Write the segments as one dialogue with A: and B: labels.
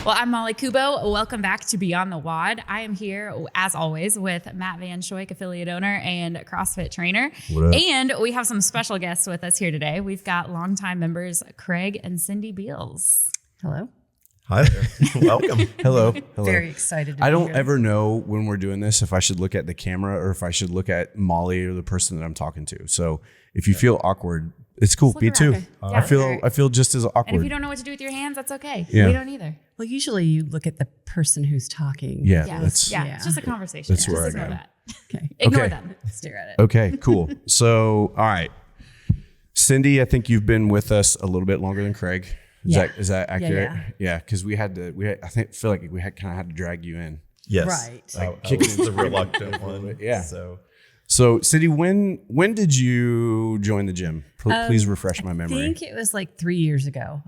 A: Well, I'm Molly Kubo. Welcome back to Beyond the WOD. I am here, as always, with Matt Van Schoik, affiliate owner and CrossFit trainer. And we have some special guests with us here today. We've got longtime members Craig and Cindy Beals.
B: Hello.
C: Hi there. Welcome.
D: Hello.
B: Very excited to
D: I
B: be
D: don't
B: here.
D: ever know when we're doing this if I should look at the camera or if I should look at Molly or the person that I'm talking to. So if you feel awkward, it's cool. Me too.
A: Okay. Yeah,
D: I feel just as awkward.
A: And if you don't know what to do with your hands, that's okay.
D: Yeah.
A: We don't either.
B: Well, usually you look at the person who's talking.
D: Yeah,
A: Yes.
D: that's
A: It's just a conversation.
D: That's where
A: Just
D: I
A: ignore
D: go.
A: that.
B: Okay.
A: Ignore
D: Okay.
A: them.
B: Stare at it.
D: okay. Cool. So, all right, Cindy, I think you've been with us a little bit longer than Craig. Is that accurate? Yeah, because I feel like we had to drag you in.
C: Yes.
B: Right.
C: I was the reluctant one.
D: Yeah.
C: So
D: Cindy, when did you join the gym? Please refresh my memory.
B: I think it was like 3 years ago.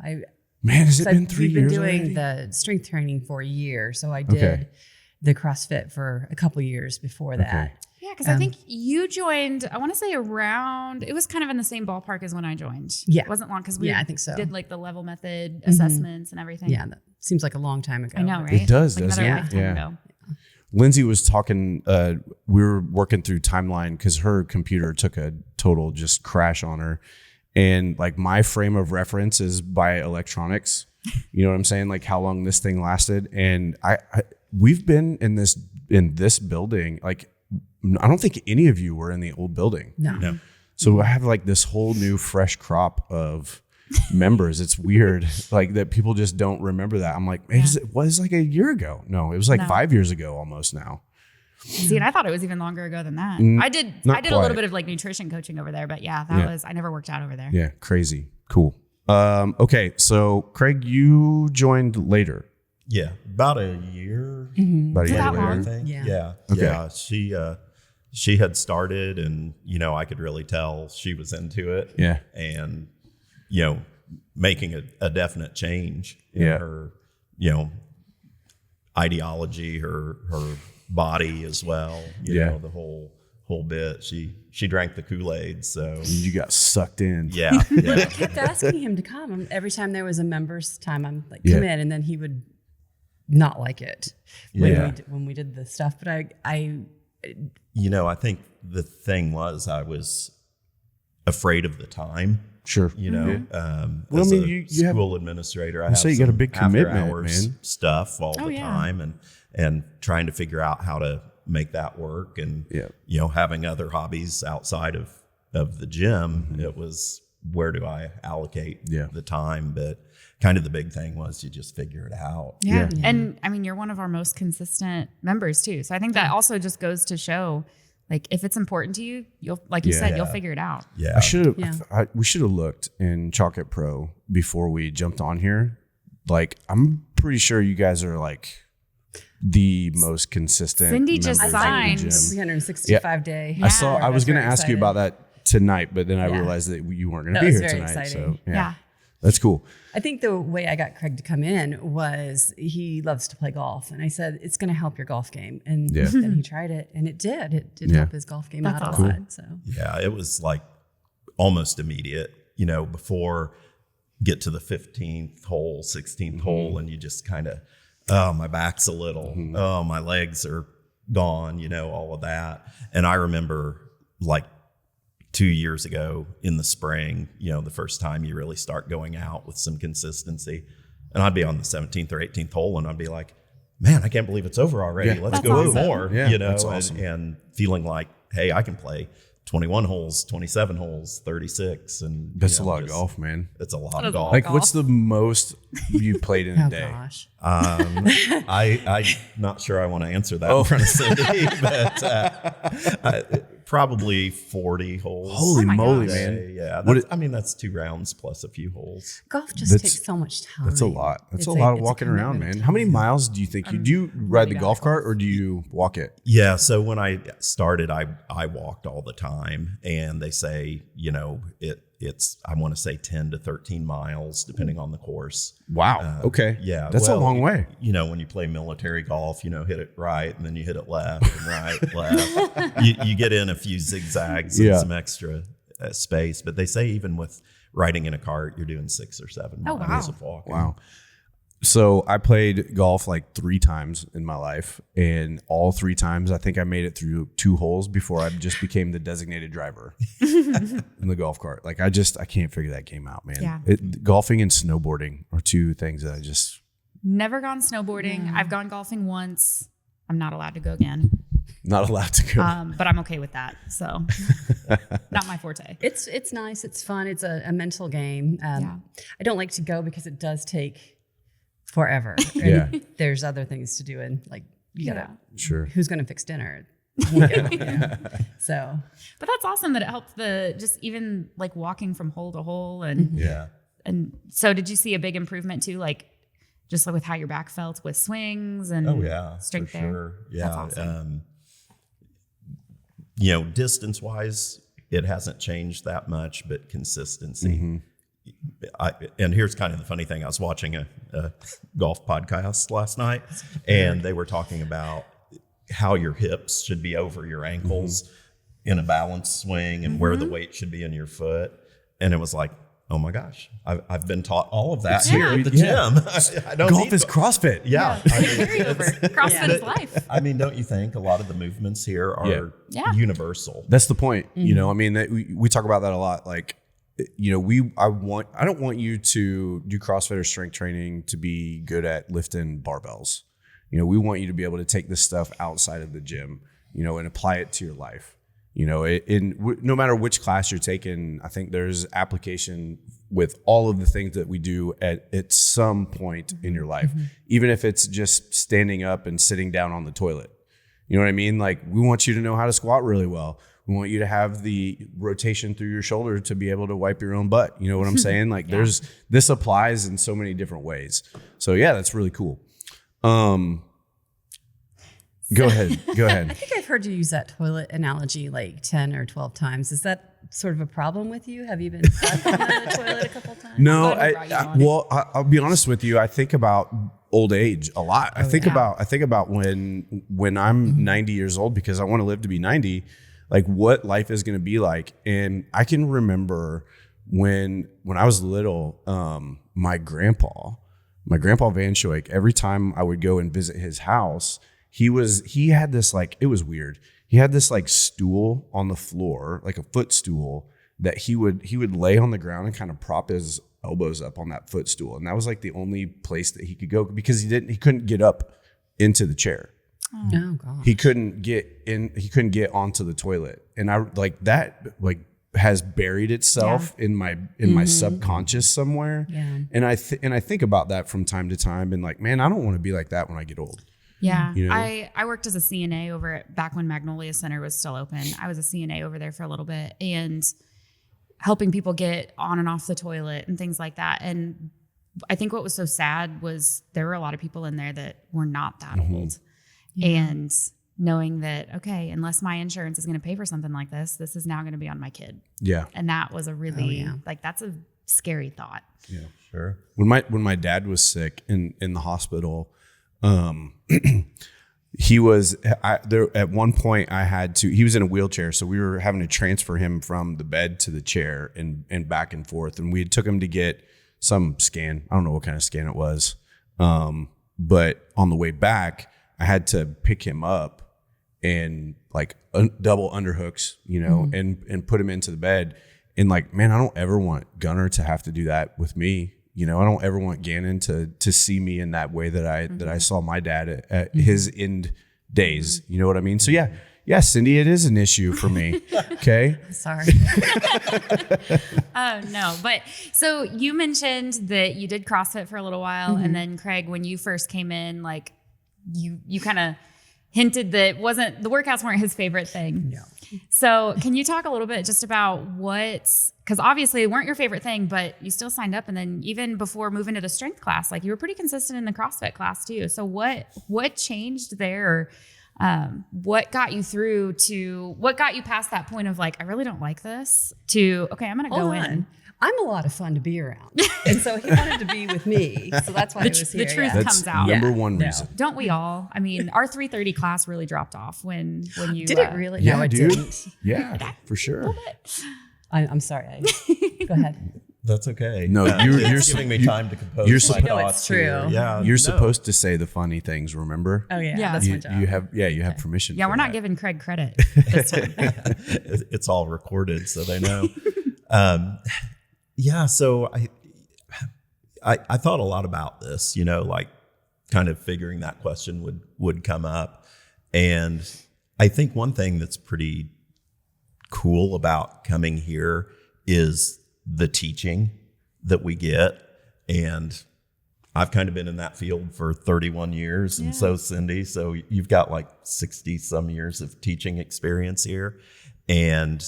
D: Man, has it been 3
B: We've
D: years
B: been doing
D: already?
B: the strength training for a year. So I did
D: Okay.
B: the CrossFit for a couple years before that.
A: Yeah, because I think you joined, I want to say around, it was kind of in the same ballpark as when I joined.
B: Yeah.
A: It wasn't long because we
B: I think so.
A: did like the level method assessments and everything.
B: Yeah, that seems like a long time ago.
A: I know, right?
D: It does,
A: like
D: doesn't
A: another
D: it?
A: lifetime
D: Yeah.
A: ago.
D: Lindsay was talking, we were working through timeline because her computer took a total just crash on her. And like my frame of reference is by electronics. You know what I'm saying? Like how long this thing lasted. And we've been in this building. Like, I don't think any of you were in the old building.
B: No.
D: So I have like this whole new fresh crop of members. It's weird, like that people just don't remember that. I'm like, man, it was like a year ago. No, it was like 5 years ago almost now.
A: See, and I thought it was even longer ago than that. I did a
D: not
A: little
D: quite.
A: bit of like nutrition coaching over there, but I never worked out over there.
D: Yeah, crazy. Cool. Okay, so Craig, you joined later.
C: yeah, about a year.
D: About a year
A: that
D: later.
A: long?
C: I think.
B: Yeah.
C: Yeah. She had started, and I could really tell she was into it.
D: Yeah.
C: And making a definite change in
D: Yeah.
C: her ideology, her body as well. You know, the whole bit. She drank the Kool-Aid, so
D: You got sucked in.
C: yeah.
B: I kept asking him to come. Every time there was a members time, I'm like, come in, and then he would not like it when we did the stuff. But I
C: I think the thing was I was afraid of the time.
D: Sure.
C: Well,
D: I mean,
C: as
D: you
C: a
D: have-
C: school administrator, I have
D: say you got a
C: some
D: big commitment,
C: after-hours
D: man.
C: stuff all the
A: yeah.
C: time, and trying to figure out how to make that work, and having other hobbies outside of the gym. It was, where do I allocate the time? But kind of the big thing was you just figure it out.
A: Yeah. And I mean, you're one of our most consistent members too. So I think that also just goes to show, like, if it's important to you, you'll, like you said, you'll figure it out.
C: Yeah.
D: I should have. We should have looked in Chalk It Pro before we jumped on here. Like, I'm pretty sure you guys are like the most consistent.
A: Cindy just
D: members of the
A: signed.
D: gym.
B: 365 day.
D: I was going to
B: very
D: ask you about that tonight, but then I
B: Yeah.
D: realized that you weren't going to
B: That
D: be
B: was
D: here
B: very
D: tonight.
B: exciting.
D: So
A: Yeah.
D: that's cool.
B: I think the way I got Craig to come in was he loves to play golf. And I said, it's going to help your golf game. And then he tried it, and it did. It did help his golf game out a lot. So
C: Yeah, it was like almost immediate, before get to the 15th hole, 16th hole, and you just kind of, oh, my back's a little, oh, my legs are gone, all of that. And I remember like 2 years ago in the spring, the first time you really start going out with some consistency, and I'd be on the 17th or 18th hole, and I'd be like, man, I can't believe it's over already.
D: Yeah.
C: Let's
A: That's
C: go
A: awesome.
C: more,
D: Yeah, that's awesome.
C: and feeling like, hey, I can play 21 holes, 27 holes, 36. And
D: That's a lot of golf, man.
C: It's a lot of
A: is a
C: golf.
A: lot.
D: Like, what's the most you played in a
B: oh
D: day?
B: gosh.
C: I'm not sure I want to answer that in front of Cindy, but probably 40 holes.
D: Holy
A: my
D: moly,
A: gosh.
D: man!
C: Yeah,
D: What
C: that's 2 rounds plus a few holes.
B: Golf just
D: That's-
B: takes so much time.
D: That's a lot. That's
B: It's
D: a lot of
B: it's
D: walking around,
B: commitment.
D: man. How many miles do you think you do? Ride the
B: out
D: golf
B: of
D: cart or do you walk it?
C: Yeah, so when I started, I walked all the time, and they say, it's I want to say 10 to 13 miles depending on the course.
D: Wow. Okay.
C: Yeah,
D: That's a
C: well,
D: long way.
C: When you play military golf, hit it right, and then you hit it left and right, left. You get in a few zigzags and
D: Yeah.
C: some extra space. But they say even with riding in a cart, you're doing 6 or 7 miles
A: wow.
C: of walking.
D: Wow. So I played golf like 3 times in my life, and all 3 times I think I made it through 2 holes before I just became the designated driver in the golf cart. Like I can't figure that game out, man.
A: Yeah.
D: Golfing and snowboarding are 2 things that I just
A: never gone snowboarding. I've gone golfing once. I'm not allowed to go again.
D: not allowed to go.
A: But I'm okay with that. So not my forte.
B: It's nice. It's fun. It's a mental game. I don't like to go because it does take forever.
D: Yeah.
B: There's other things to do, and like you gotta.
D: Sure.
B: Who's gonna fix dinner? So.
A: But that's awesome that it helped just even like walking from hole to hole and And so did you see a big improvement too, like just with how your back felt with swings and strength there?
C: Sure. Yeah.
A: That's awesome.
C: Distance wise, it hasn't changed that much, but consistency. And here's kind of the funny thing. I was watching a golf podcast last night, and they were talking about how your hips should be over your ankles in a balanced swing and where the weight should be in your foot. And it was like, oh my gosh, I've been taught all of that here at the gym. I don't
D: Golf is CrossFit.
C: Yeah.
A: Carry over. CrossFit is life.
C: I mean, don't you think a lot of the movements here are universal?
D: That's the point. I mean, we talk about that a lot. Like, I don't want you to do CrossFit or strength training to be good at lifting barbells. We want you to be able to take this stuff outside of the gym, and apply it to your life. No matter which class you're taking, I think there's application with all of the things that we do at some point in your life, even if it's just standing up and sitting down on the toilet. You know what I mean? Like, we want you to know how to squat really well. We want you to have the rotation through your shoulder to be able to wipe your own butt. You know what I'm saying? Like this applies in so many different ways. So yeah, that's really cool. Go ahead.
B: I think I've heard you use that toilet analogy like 10 or 12 times. Is that sort of a problem with you? Have you been stuck on the toilet a couple times?
D: No, I'll be honest with you. I think about old age a lot. I think about when I'm 90 years old, because I want to live to be 90, like what life is going to be like. And I can remember when I was little, my grandpa Van Schoik, every time I would go and visit his house, he had this, like, it was weird. He had this like stool on the floor, like a footstool that he would lay on the ground and kind of prop his elbows up on that footstool. And that was like the only place that he could go, because he couldn't get up into the chair.
B: Oh gosh.
D: He couldn't get onto the toilet. And I like that, like, has buried itself in my subconscious somewhere. Yeah. And I think about that from time to time, and like, man, I don't want to be like that when I get old.
A: Yeah. I worked as a CNA back when Magnolia Center was still open. I was a CNA over there for a little bit, and helping people get on and off the toilet and things like that. And I think what was so sad was there were a lot of people in there that were not that old. And knowing that, okay, unless my insurance is going to pay for something like this is now going to be on my kid. Yeah. And that was a really, like, that's a scary thought.
D: Yeah, sure. When my dad was sick in the hospital, he was there at one point. He was in a wheelchair, so we were having to transfer him from the bed to the chair and back and forth. And we took him to get some scan. I don't know what kind of scan it was. But on the way back, I had to pick him up and like double underhooks, and put him into the bed. And like, man, I don't ever want Gunnar to have to do that with me. I don't ever want Gannon to see me in that way that I saw my dad at his end days. You know what I mean? So yeah, Cindy, it is an issue for me. Okay.
B: Sorry.
A: No, but so you mentioned that you did CrossFit for a little while, and then Craig, when you first came in, like you kind of hinted that the workouts weren't his favorite thing.
B: No.
A: So can you talk a little bit just about because obviously they weren't your favorite thing, but you still signed up. And then even before moving to the strength class, like you were pretty consistent in the CrossFit class too. So what changed there? What got you what got you past that point of like, I really don't like this, to, okay, I'm going to go in.
B: I'm a lot of fun to be around. And so he wanted to be with me. So that's why he was here.
A: The truth comes out.
D: Number one reason.
A: Don't we all? I mean, our 3:30 class really dropped off when you...
B: Did it really?
D: Yeah,
B: no, it
D: dude.
B: didn't.
D: Yeah, for sure.
B: I'm sorry. Go ahead.
C: That's okay.
D: No, you're
C: giving me time to compose.
D: You're
C: my
B: it's
C: thoughts
B: true.
C: here. Yeah,
D: You're supposed to say the funny things. Remember?
B: Oh yeah,
A: Yeah.
B: that's my
D: You,
B: job.
D: you have permission.
A: Yeah,
D: for
A: we're not
D: that.
A: giving Craig credit this time.
C: It's all recorded, so they know. Yeah, so I thought a lot about this, like kind of figuring that question would come up. And I think one thing that's pretty cool about coming here is the teaching that we get. And I've kind of been in that field for 31 years. And so Cindy, so you've got like 60 some years of teaching experience here. And,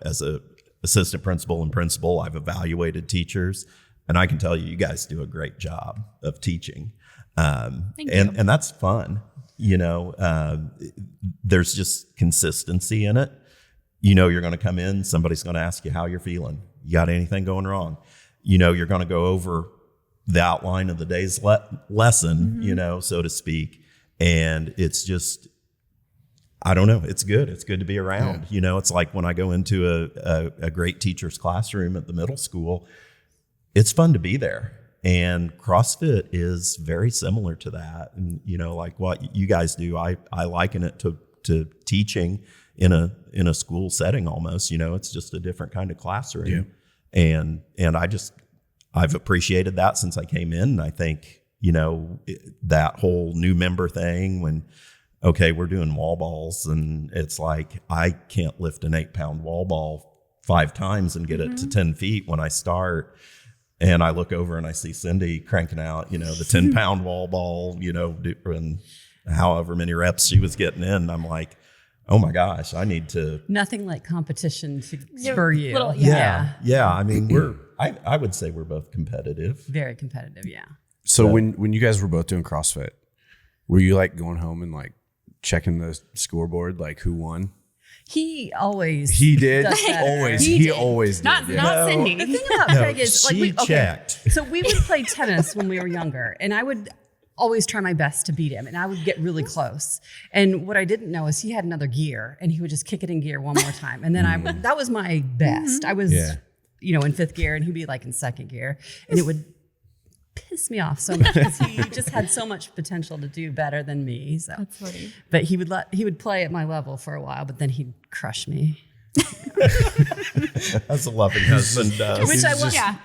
C: as a assistant principal and principal, I've evaluated teachers, and I can tell you guys do a great job of teaching.
A: Thank you.
C: And that's fun. There's just consistency in it. You're going to come in, somebody's going to ask you how you're feeling. You got anything going wrong? You're going to go over the outline of the day's lesson, so to speak. And it's just, I don't know. It's good. It's good to be around.
D: Yeah.
C: It's like when I go into a great teacher's classroom at the middle school, it's fun to be there. And CrossFit is very similar to that. And, like what you guys do, I liken it to teaching in a school setting almost. It's just a different kind of classroom.
D: Yeah.
C: And I've appreciated that since I came in. And I think, that whole new member thing when, okay, we're doing wall balls, and it's like, I can't lift an 8-pound wall ball 5 times and get it to 10 feet when I start. And I look over and I see Cindy cranking out, the 10-pound wall ball, and however many reps she was getting in. I'm like, oh my gosh, I need to.
B: Nothing like competition to spur you.
C: Yeah. I mean, I would say we're both competitive.
B: Very competitive. Yeah.
D: So when you guys were both doing CrossFit, were you like going home and like checking the scoreboard, like who won?
B: He always.
D: He did.
B: does better.
D: Always.
B: He
D: He
B: did.
D: always did.
A: Not
D: yeah.
A: Cindy.
B: The thing about Craig is, like,
C: she checked.
B: So we would play tennis when we were younger, and I would always try my best to beat him, and I would get really close. And what I didn't know is he had another gear, and he would just kick it in gear one more time, and then that was my best. I was, in 5th gear, and he'd be like in 2nd gear, and it would piss me off so much because he just had so much potential to do better than me. So
A: That's funny.
B: but he would play at my level for a while, but then he'd crush me.
C: That's a loving husband does.
B: Which I was.
A: Yeah.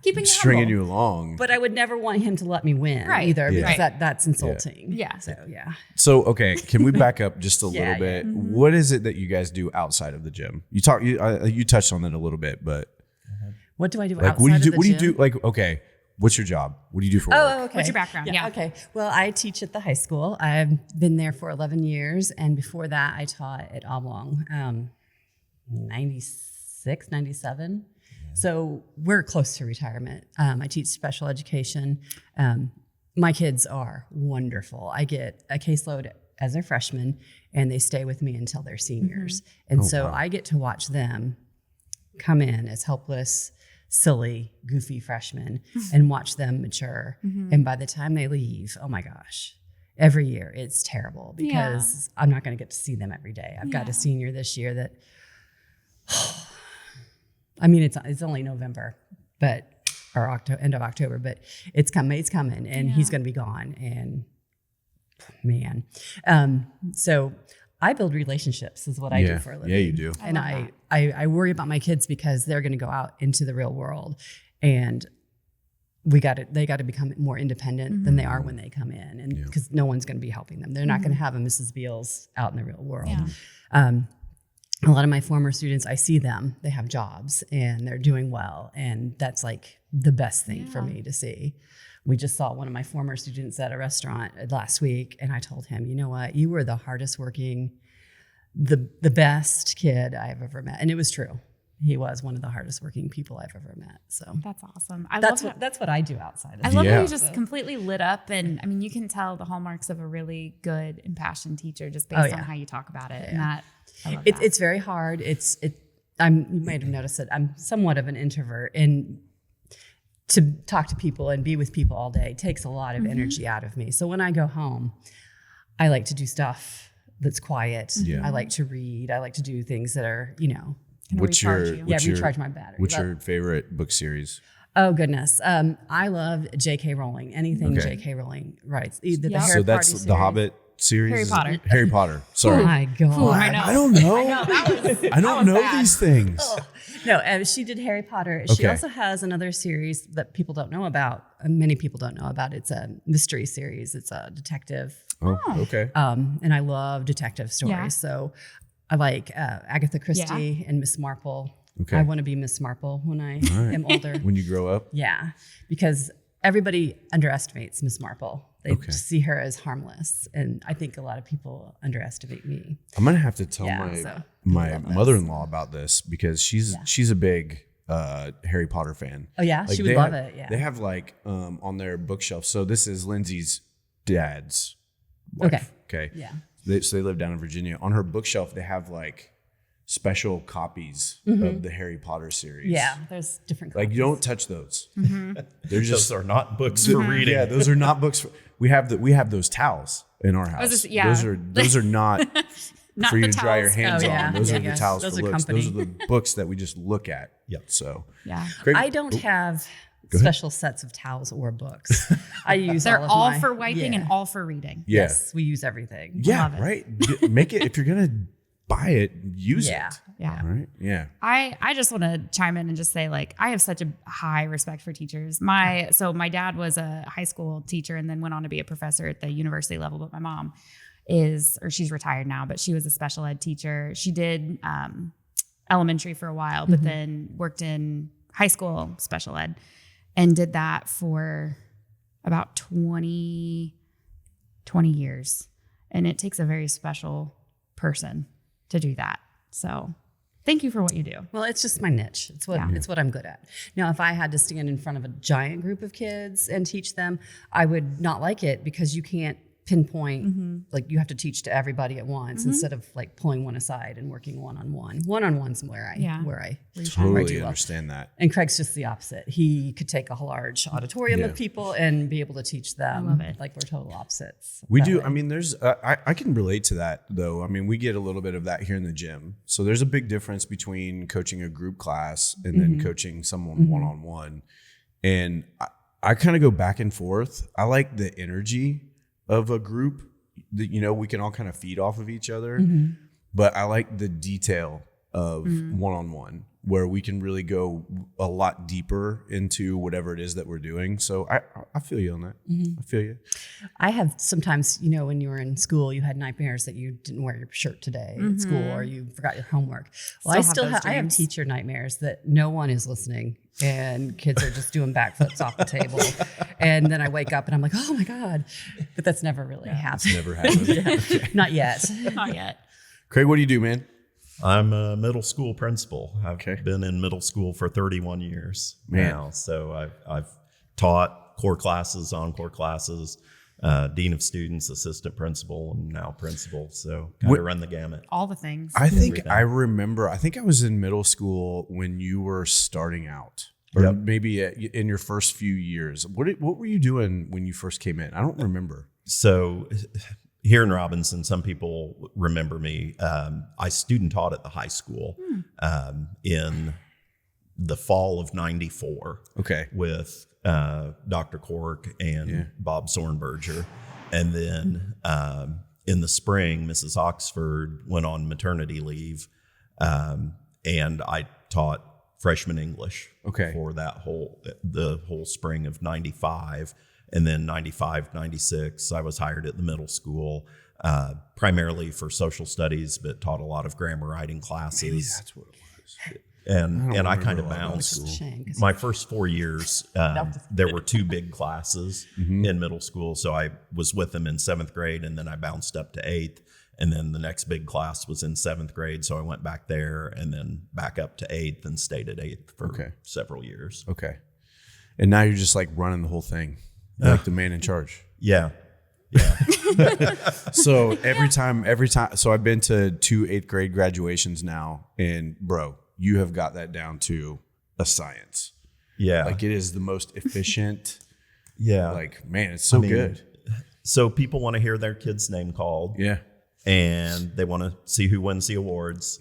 A: Keeping you
D: Stringing
A: humble.
D: you along.
B: But I would never want him to let me win
A: Right.
B: either,
A: Yeah.
B: because
A: Right.
B: that's insulting.
A: Yeah.
B: So yeah.
D: So, okay, can we back up just a
B: Yeah,
D: little bit? What is it that you guys do outside of the gym? You touched on that a little bit, but
B: What do I do
D: like,
B: outside
D: what do you do?
B: of the
D: What do you
B: gym?
D: do? Like, okay, what's your job? What do you do for work?
B: Oh, okay.
A: What's your background? Yeah.
B: Okay. Well, I teach at the high school. I've been there for 11 years. And before that, I taught at Oblong, 96, 97. So we're close to retirement. I teach special education. My kids are wonderful. I get a caseload as they're freshmen, and they stay with me until they're seniors. And so I get to watch them come in as helpless, silly, goofy freshmen and watch them mature. And by the time they leave, oh my gosh, every year it's terrible because I'm not going to get to see them every day. I've got a senior this year that, I mean, it's only November, but or end of October, but it's coming, and he's going to be gone. And man, so I build relationships is what I do for a living.
D: Yeah, you do.
B: And I worry about my kids because they're going to go out into the real world, and they got to become more independent than they are when they come in, and because no one's going to be helping them. They're not going to have a Mrs. Beals out in the real world.
A: Yeah.
B: A lot of my former students, I see them, they have jobs and they're doing well. And that's like the best thing for me to see. We just saw one of my former students at a restaurant last week, and I told him, you know what, you were the hardest working, the best kid I've ever met. And it was true. He was one of the hardest working people I've ever met. So
A: That's awesome.
B: that's what I do outside of
A: I love how
D: Yeah.
A: you just completely lit up, and I mean, you can tell the hallmarks of a really good, impassioned teacher just based on how you talk about it. And that, I love that.
B: It's very hard. You might have noticed that I'm somewhat of an introvert, and to talk to people and be with people all day takes a lot of energy out of me. So when I go home, I like to do stuff that's quiet.
D: Yeah.
B: I like to read. I like to do things that are,
A: Can
D: What's
A: recharge
D: your
A: you.
B: Yeah, recharge my battery.
D: What's your favorite book series?
B: Oh goodness, I love J.K. Rowling. Anything
D: Okay.
B: J.K. Rowling writes. Either the
A: Yep.
B: Harry
D: So
B: Potter
D: that's
B: series.
D: the Hobbit series.
A: Harry Potter.
D: Harry Potter.
B: Oh
D: Sorry.
B: my god!
A: Ooh, I know.
D: I don't know. I don't
A: was
D: know
A: bad.
D: these things.
B: No, she did Harry Potter. She
D: Okay.
B: also has another series that people don't know about. Many people don't know about. It's a mystery series. It's a detective,
D: Oh, okay.
B: and I love detective stories.
A: Yeah.
B: So I like Agatha Christie and Miss Marple.
D: Okay.
B: I want to be Miss Marple when I am older.
D: When you grow up.
B: Yeah, because everybody underestimates Miss Marple. They
D: Okay.
B: see her as harmless, and I think a lot of people underestimate me.
D: I'm gonna have to tell
B: Yeah,
D: my
B: so
D: my
B: love this.
D: mother-in-law about this because she's a big Harry Potter fan.
B: Oh yeah, she would
D: they
B: love
D: have-
B: it. Yeah.
D: They have like on their bookshelf. So this is Lindsay's dad's wife. Okay.
B: Yeah.
D: So they live down in Virginia. On her bookshelf, they have like special copies of the Harry Potter series.
B: Yeah, there's different.
D: Like
B: copies.
D: you don't touch those.
B: Mm-hmm.
D: They're just
C: Those are not books for reading.
D: Yeah, those are not books. We have those towels in our house.
A: just- yeah.
D: Those are not
A: Not
D: for you
A: the
D: to dry your
A: towels.
D: hands
B: Oh, yeah.
D: on. Those
B: Yeah,
D: are the
B: yeah.
D: towels
B: Those
D: for
B: are
D: looks. Those are
B: company.
D: the books that we just look at.
C: Yep.
D: So
A: Yeah.
D: Craig,
B: I don't have special sets of towels or books. I use
A: They're
B: all, of
A: all
B: my-
A: for wiping
B: yeah.
A: and all for reading.
D: yeah.
B: Yes, we use everything.
D: Yeah,
A: love it.
D: right. Make it if you're gonna buy it, use
B: Yeah.
D: it.
A: Yeah.
D: Right. Yeah.
A: I just want to chime in and just say, like, I have such a high respect for teachers. My dad was a high school teacher and then went on to be a professor at the university level. But my mom she's retired now, but she was a special ed teacher. She did elementary for a while, but then worked in high school special ed and did that for about 20 years. And it takes a very special person to do that. So thank you for what you do.
B: Well, it's just my niche. It's what I'm good at. Now, if I had to stand in front of a giant group of kids and teach them, I would not like it because you can't pinpoint, like you have to teach to everybody at once instead of like pulling one aside and working one-on-one. One-on-one's where I
D: Totally
B: do well.
D: understand that.
B: And Craig's just the opposite. He could take a large auditorium
D: Yeah.
B: of people and be able to teach them.
A: I love it.
B: Like we're total opposites.
D: We
B: that
D: do.
B: way.
D: I mean, there's. I can relate to that though. I mean, we get a little bit of that here in the gym. So there's a big difference between coaching a group class and then coaching someone one on one. And I kind of go back and forth. I like the energy of a group that we can all kind of feed off of each other. But I like the detail of one on one where we can really go a lot deeper into whatever it is that we're doing. So I feel you on that. I feel you.
B: I have sometimes, when you were in school, you had nightmares that you didn't wear your shirt today at school or you forgot your homework. Well,
A: Still have those
B: I have
A: dreams.
B: teacher nightmares that no one is listening and kids are just doing backflips off the table. And then I wake up and I'm like, oh my God. But that's never really happened.
D: Never happened.
B: Not yet.
A: Not yet.
D: Craig, what do you do, man?
C: I'm a middle school principal. I've
D: Okay.
C: been in middle school for 31 years
D: Man.
C: now. So I've taught core classes, encore classes, dean of students, assistant principal, and now principal. So kind
D: What-
C: of run the gamut.
A: All the things.
D: I think
C: Everything.
D: I remember. I think I was in middle school when you were starting out, or
C: Yep.
D: maybe in your first few years. What were you doing when you first came in? I don't remember.
C: So here in Robinson, some people remember me. I student taught at the high school in the fall of '94
D: Okay.
C: with Dr. Cork and Bob Sornberger. And then in the spring, Mrs. Oxford went on maternity leave, and I taught freshman English
D: Okay.
C: for the whole spring of '95. And then 95, 96, I was hired at the middle school, primarily for social studies, but taught a lot of grammar writing classes.
D: That's what it was.
C: And I kind of
D: remember a lot about
C: bounced.
D: school.
B: Shame, 'cause
C: My first 4 years, there were 2 big classes in middle school. So I was with them in 7th grade, and then I bounced up to 8th. And then the next big class was in 7th grade. So I went back there and then back up to 8th and stayed at 8th for several years.
D: Okay. And now you're just like running the whole thing, You're like the man in charge.
C: Yeah.
D: So every time, so I've been to 2 8th grade graduations now, and bro, you have got that down to a science.
C: Yeah.
D: Like it is the most efficient.
C: Yeah.
D: Like, man, it's so good.
C: So people want to hear their kid's name called.
D: Yeah.
C: And they want to see who wins the awards.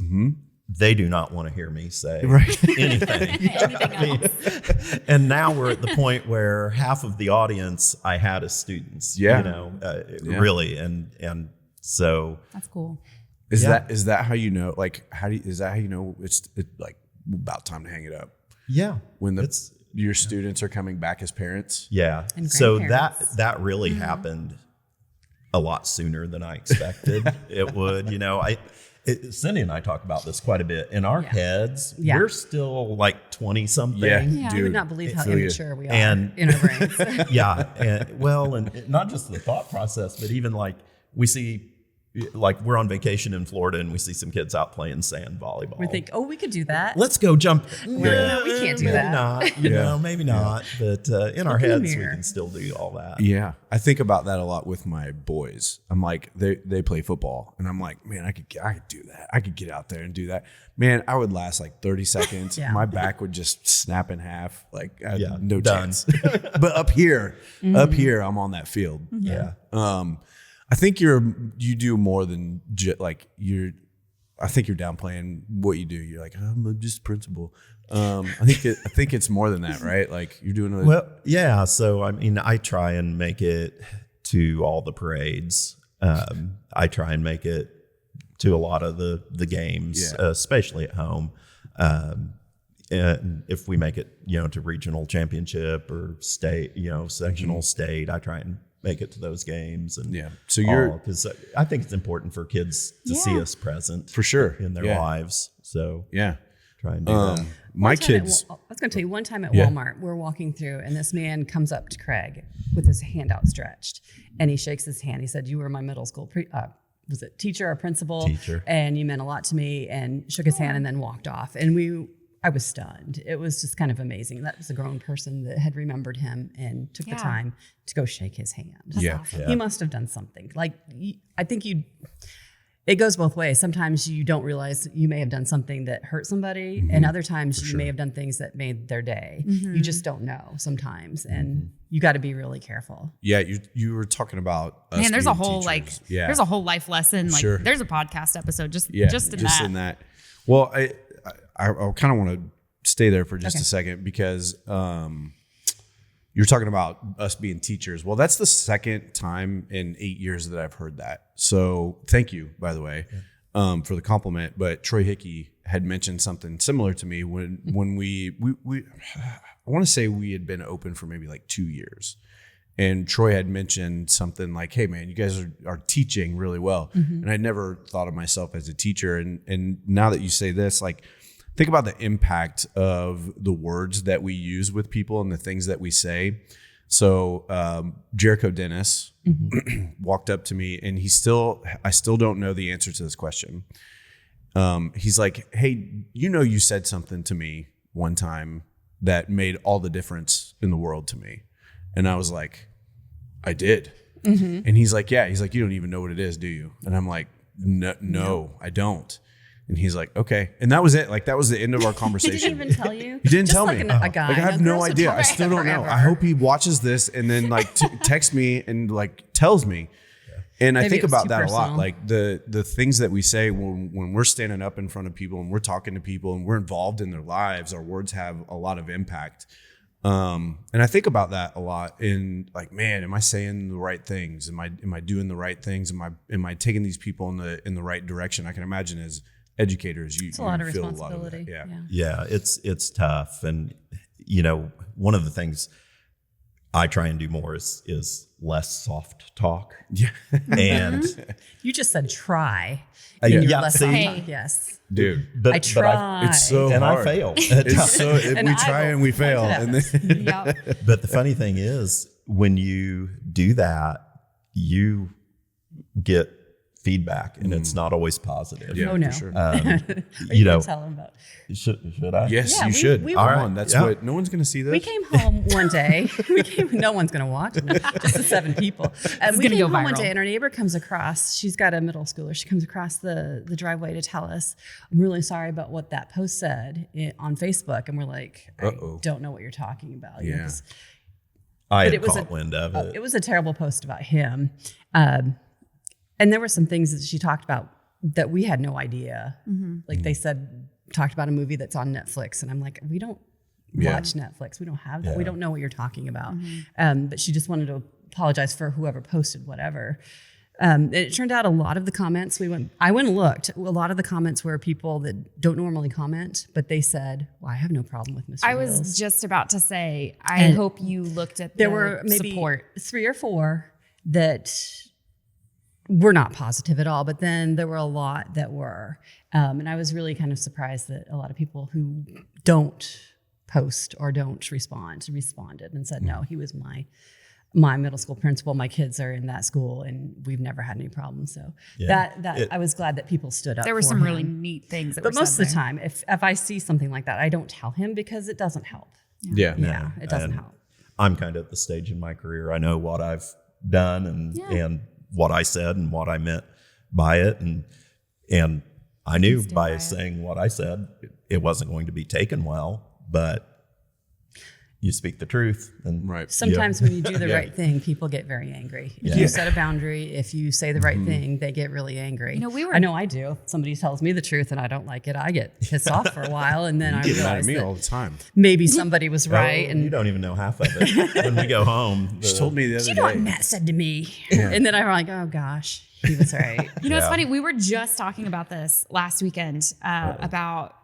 C: they do not want to hear me say anything.
A: Anything else.
C: And now we're at the point where half of the audience I had as students.
D: Yeah.
C: Really, and so
A: That's cool.
D: Is that how you know? Like, is that how you know it's like about time to hang it up?
C: Yeah,
D: When your students are coming back as parents.
C: Yeah.
B: And
C: So
B: grandparents.
C: that really happened a lot sooner than I expected it would. Cindy and I talk about this quite a bit. In our heads, we're still like 20 something.
D: Yeah,
B: Yeah,
D: dude,
B: you would not believe how
D: feel you.
B: immature we are
C: And-
B: in our brains.
C: Yeah. And not just the thought process, but even like we see, like we're on vacation in Florida and we see some kids out playing sand volleyball.
B: We think, we could do that.
C: Let's go jump.
B: No, we can't do
C: maybe
B: that.
C: Not, maybe not. But in our
B: Look in the
C: heads, we
B: mirror.
C: can still do all that.
D: Yeah, I think about that a lot with my boys. I'm like, they play football, and I'm like, man, I could do that. I could get out there and do that. Man, I would last like 30 seconds.
B: Yeah.
D: My back would just snap in half. Like, I had no
C: done.
D: chance. But up here, I'm on that field.
C: Yeah.
D: I think you do more than I think you're downplaying what you do. You're like, I'm just principal. I think it's more than that, right? Like you're doing
C: Well, yeah. So, I mean, I try and make it to all the parades. I try and make it to a lot of the games, especially at home. And if we make it, to regional championship or state, sectional state, I try and make it to those games. And
D: so
C: because I think it's important for kids to see us present
D: for sure
C: in their lives. So try and do that.
D: My
B: One time
D: kids.
B: I was going to tell you, one time at Walmart, we're walking through, and this man comes up to Craig with his hand outstretched, and he shakes his hand. He said, "You were my middle school was it teacher or principal?
C: Teacher.
B: And you meant a lot to me." And shook his hand and then walked off. And I was stunned. It was just kind of amazing. That was a grown person that had remembered him and took the time to go shake his hand.
A: Awesome.
B: He must have done something. Like, I think it goes both ways. Sometimes you don't realize you may have done something that hurt somebody, and other times you may have done things that made their day. You just don't know sometimes, and you got to be really careful.
D: Yeah, you were talking about us
A: Man, there's a
D: being
A: whole
D: teachers.
A: there's a whole life lesson. Like
D: Sure.
A: there's a podcast episode just
D: in that. Well, I kind of want to stay there for just a second because you're talking about us being teachers. Well, that's the second time in 8 years that I've heard that. So thank you, by the way, for the compliment. But Troy Hickey had mentioned something similar to me when we I want to say we had been open for maybe like 2 years. And Troy had mentioned something like, "Hey man, you guys are teaching really well." And I never thought of myself as a teacher. And now that you say this, like, think about the impact of the words that we use with people and the things that we say. So Jericho Dennis walked up to me, and I still don't know the answer to this question. He's like, "Hey, you said something to me one time that made all the difference in the world to me." And I was like, "I did." And he's like, "Yeah." He's like, "You don't even know what it is, do you?" And I'm like, No, I don't. And he's like, "Okay." And that was it. Like, that was the end of our
B: He
D: conversation.
B: didn't even tell you.
D: He didn't
B: Just
D: tell
B: like
D: me.
B: A guy.
D: Like, I have no
B: girls would
D: idea.
B: talk
D: I still don't know.
B: forever.
D: I hope he watches this and then like texts me and like tells me. And I
B: Maybe
D: think
B: it was
D: about
B: too
D: that a lot.
B: personal.
D: Like the things that we say when we're standing up in front of people and we're talking to people and we're involved in their lives, our words have a lot of impact. And I think about that a lot in like, man, am I saying the right things? Am I doing the right things? Am I taking these people in the right direction? I can imagine as educators,
B: It's a lot of
D: feel
B: responsibility.
D: that.
C: Yeah, it's tough. And, one of the things I try and do more is less soft talk.
D: Yeah.
C: And
B: You just said try.
C: Yeah,
B: And you're less
C: see?
B: on- yes.
D: Dude,
C: but
B: I
C: but
B: try.
D: it's so
C: and
D: hard.
C: I fail.
D: It's so
B: And
D: we
B: I
D: try
B: will
D: and we
B: point
D: fail.
B: it out.
D: And then
A: Yep.
C: But the funny thing is, when you do that, you get feedback, and it's not always positive.
D: yeah,
B: Oh, no.
D: for sure.
B: Are
C: You
B: gonna
C: know,
B: tell him about?
C: should I?
D: Yes,
B: Yeah,
D: you
B: we-
D: should.
B: we
D: Come
B: were-
D: on, that's
C: Yeah.
D: what no one's gonna see this.
B: We came home one day. No one's going to watch. No, just the 7 people. And we
A: gonna
B: came
A: go
B: home one
A: viral.
B: day, and our neighbor comes across. She's got a middle schooler. She comes across the driveway to tell us, "I'm really sorry about what that post said on Facebook." And we're like,
D: Uh-oh.
B: "I don't know what you're talking about."
D: Yeah.
C: I
B: But
C: had
B: it was
C: caught wind of it.
B: It was a terrible post about him. And there were some things that she talked about that we had no idea. Like they talked about a movie that's on Netflix, and I'm like, we don't watch Netflix. We don't have that. We don't know what you're talking about. But she just wanted to apologize for whoever posted whatever. It turned out a lot of the comments I went and looked. A lot of the comments were people that don't normally comment, but they said, well, I have no problem with Mr.
A: I
B: Beals.
A: was just about to say, I hope you looked at
B: There were maybe
A: support.
B: 3 or 4 that were not positive at all, but then there were a lot that were. And I was really kind of surprised that a lot of people who don't post or don't responded and said, no, he was my middle school principal. My kids are in that school and we've never had any problems. So I was glad that people stood up.
A: There were
B: for
A: some
B: him.
A: really neat things that
B: But
A: were
B: most
A: said
B: of the time, if I see something like that, I don't tell him because it doesn't help.
D: Yeah.
B: Yeah, it doesn't
C: And
B: help.
C: I'm kind of at the stage in my career. I know what I've done and what I said and what I meant by it. And I knew by saying what I said, it wasn't going to be taken well, but you speak the truth. And
B: Sometimes when you do the right thing, people get very angry. If you set a boundary, if you say the right thing, they get really angry. I know I do. Somebody tells me the truth and I don't like it. I get pissed off for a while, and then I
D: Get mad at
B: realize
D: me
B: that
D: all the time.
B: maybe somebody was right.
C: you
B: And
C: don't even know half of it. When we go home,
D: She told me the other
B: you know what
D: day.
B: Matt said to me? And then I'm like, oh gosh, he was right.
A: It's funny. We were just talking about this last weekend about,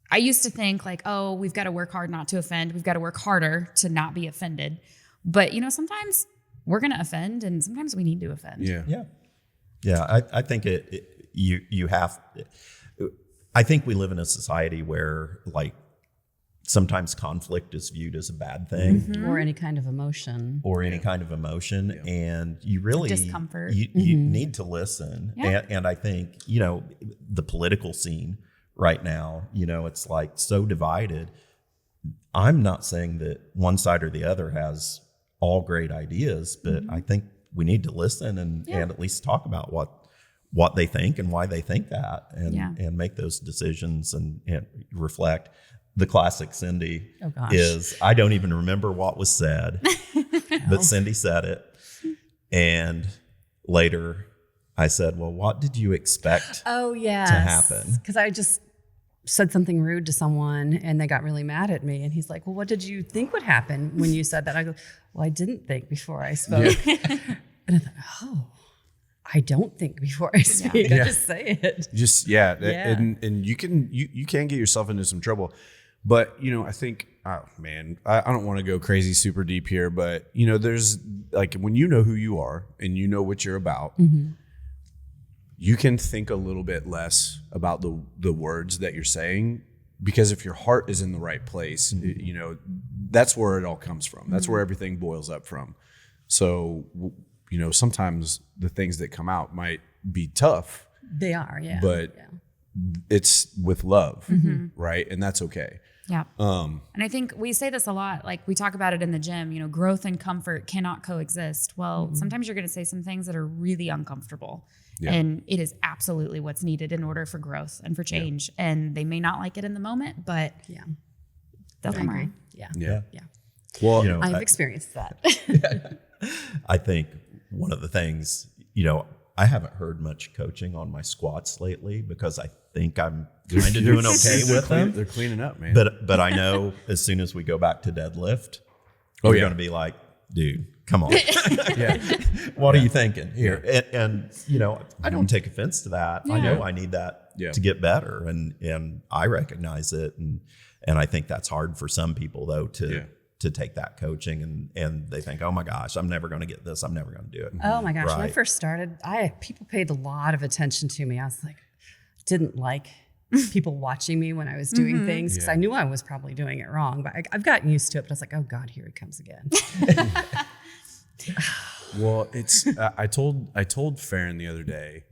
A: I used to think like, oh, we've got to work hard not to offend. We've got to work harder to not be offended. But, sometimes we're going to offend and sometimes we need to offend.
C: Yeah. I think you have, I think we live in a society where like sometimes conflict is viewed as a bad thing.
B: Or any kind of emotion.
C: And you really
A: discomfort.
C: You need to listen.
A: Yeah.
C: And I think, the political scene right now, it's like so divided. I'm not saying that one side or the other has all great ideas, but I think we need to listen and at least talk about what they think and why they think that and make those decisions and reflect. The classic Cindy is, I don't even remember what was said, but Cindy said it. And later I said, well, what did you expect
B: to
C: happen?
B: Because I just said something rude to someone and they got really mad at me. And he's like, well, what did you think would happen when you said that? I go, well, I didn't think before I spoke. And I thought, oh, I don't think before I speak. I just say it.
D: And you can get yourself into some trouble. But, I think, I don't want to go crazy super deep here, but, there's like when you know who you are and you know what you're about, you can think a little bit less about the words that you're saying, because if your heart is in the right place, that's where it all comes from. That's where everything boils up from. So, sometimes the things that come out might be tough.
B: They are, yeah.
D: But it's with love, right? And that's okay.
A: Yeah. And I think we say this a lot, like we talk about it in the gym, growth and comfort cannot coexist. Well, sometimes you're going to say some things that are really uncomfortable. Yeah. And it is absolutely what's needed in order for growth and for change. Yeah. And they may not like it in the moment, but they'll come around.
B: Yeah.
D: Well,
B: I've experienced that.
C: I think one of the things, I haven't heard much coaching on my squats lately because I think I'm kind of doing okay with them.
D: They're cleaning up, man.
C: But I know as soon as we go back to deadlift, we're going to be like, dude, come on. What are you thinking here? And I don't take offense to that. I know I need that to get better, and I recognize it, and I think that's hard for some people though to take that coaching and they think, oh my gosh, I'm never going to get this. I'm never going to do it.
B: Oh my gosh. When I first started, people paid a lot of attention to me. I was like, didn't like people watching me when I was doing things because I knew I was probably doing it wrong, but I've gotten used to it. But I was like, oh God, here he comes again.
D: Well, it's, I told Farron the other day,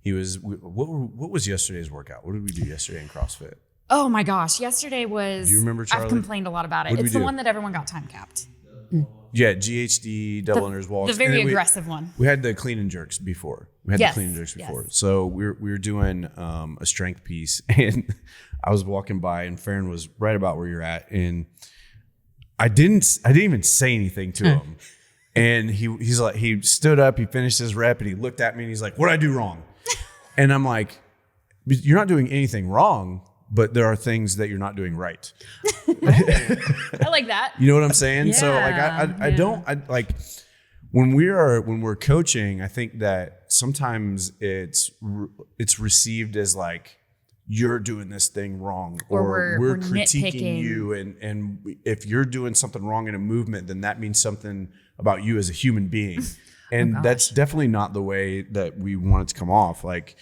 D: what was yesterday's workout? What did we do yesterday in CrossFit?
A: Oh my gosh. Yesterday was,
D: do you remember, Charlie?
A: I've complained a lot about it. It's the one that everyone got time capped.
D: Yeah, GHD, double unders, walks.
A: The very aggressive one.
D: We had the clean and jerks before. So we were doing a strength piece, and I was walking by, and Farron was right about where you're at, and I didn't even say anything to him, and he's like, he stood up, he finished his rep, and he looked at me, and he's like, "What'd I do wrong?" And I'm like, you're not doing anything wrong, but there are things that you're not doing right.
A: I like that.
D: You know what I'm saying?
B: Yeah,
D: So like I like when we're coaching, I think that sometimes it's received as like you're doing this thing wrong, or we're critiquing
A: nitpicking
D: you, and if you're doing something wrong in a movement, then that means something about you as a human being. And that's definitely not the way that we want it to come off. Like,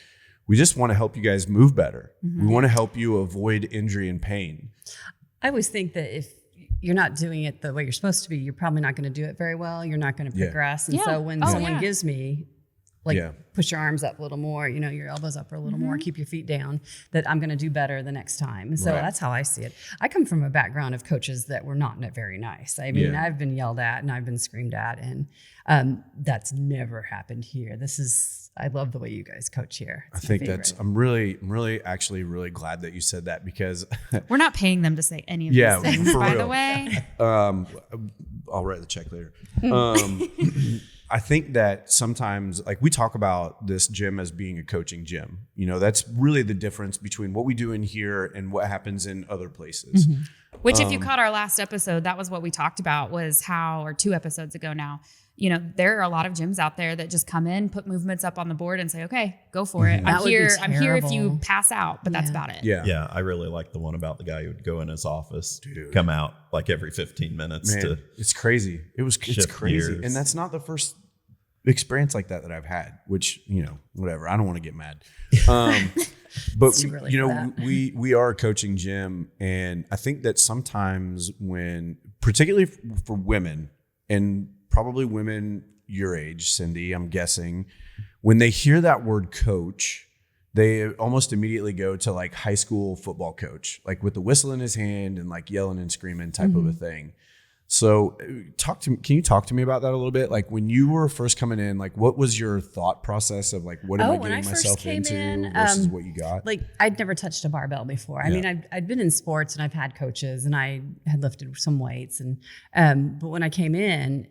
D: we just want to help you guys move better. We want to help you avoid injury and pain.
B: I always think that if you're not doing it the way you're supposed to be, you're probably not going to do it very well. You're not going to progress. And so when someone gives me, like, push your arms up a little more, you know, your elbows up a little more, keep your feet down, that I'm going to do better the next time. And so that's how I see it. I come from a background of coaches that were not very nice. I mean, I've been yelled at and I've been screamed at, and that's never happened here. I love the way you guys coach here.
D: I think I'm really actually really glad that you said that, because
A: we're not paying them to say any of these things, by the way.
D: I'll write the check later. I think that sometimes, like, we talk about this gym as being a coaching gym. You know, that's really the difference between what we do in here and what happens in other places.
A: Which, if you caught our last episode, that was what we talked about, was how, or 2 episodes ago now, you know, there are a lot of gyms out there that just come in, put movements up on the board and say, okay, go for it. I'm here if you pass out, but that's about it.
C: Yeah. I really like the one about the guy who would go in his office, come out like every 15 minutes.
D: Man, it's crazy. It's crazy.
C: Gears.
D: And that's not the first experience like that I've had, which, you know, whatever. I don't want to get mad. But you know, we are a coaching gym, and I think that sometimes particularly for women, and probably women your age, Cindy, I'm guessing, when they hear that word coach, they almost immediately go to like high school football coach, like with the whistle in his hand and like yelling and screaming type of a thing. So can you talk to me about that a little bit? Like, when you were first coming in, like, what was your thought process of like, what am I getting myself into versus what you got?
B: Like, I'd never touched a barbell before. I mean, I'd been in sports and I've had coaches and I had lifted some weights, and but when I came in,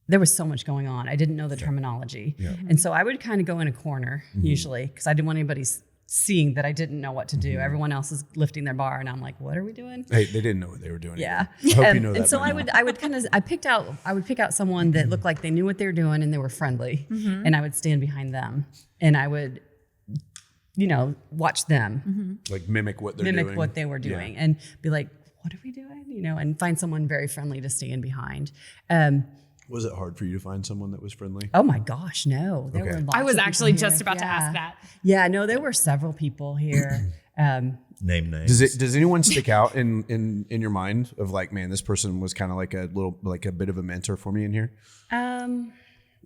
B: there was so much going on. I didn't know the terminology. And so I would kind of go in a corner usually, because I didn't want anybody seeing that I didn't know what to do. Everyone else is lifting their bar and I'm like, what are we doing?
D: Hey, they didn't know what they were doing.
B: Yeah.
D: I hope you know that.
B: And so I would pick out someone that looked like they knew what they were doing and they were friendly. And I would stand behind them and I would, you know, watch them.
D: Like mimic what they were doing
B: and be like, what are we doing? You know, and find someone very friendly to stand behind.
D: Was it hard for you to find someone that was friendly?
B: Oh my gosh, no. There were lots
A: I was
B: of
A: actually
B: people
A: just
B: here.
A: about to ask that.
B: Yeah, no, there were several people here.
C: Name names.
D: Does anyone stick out in your mind of like, man, this person was kind of like a bit of a mentor for me in here?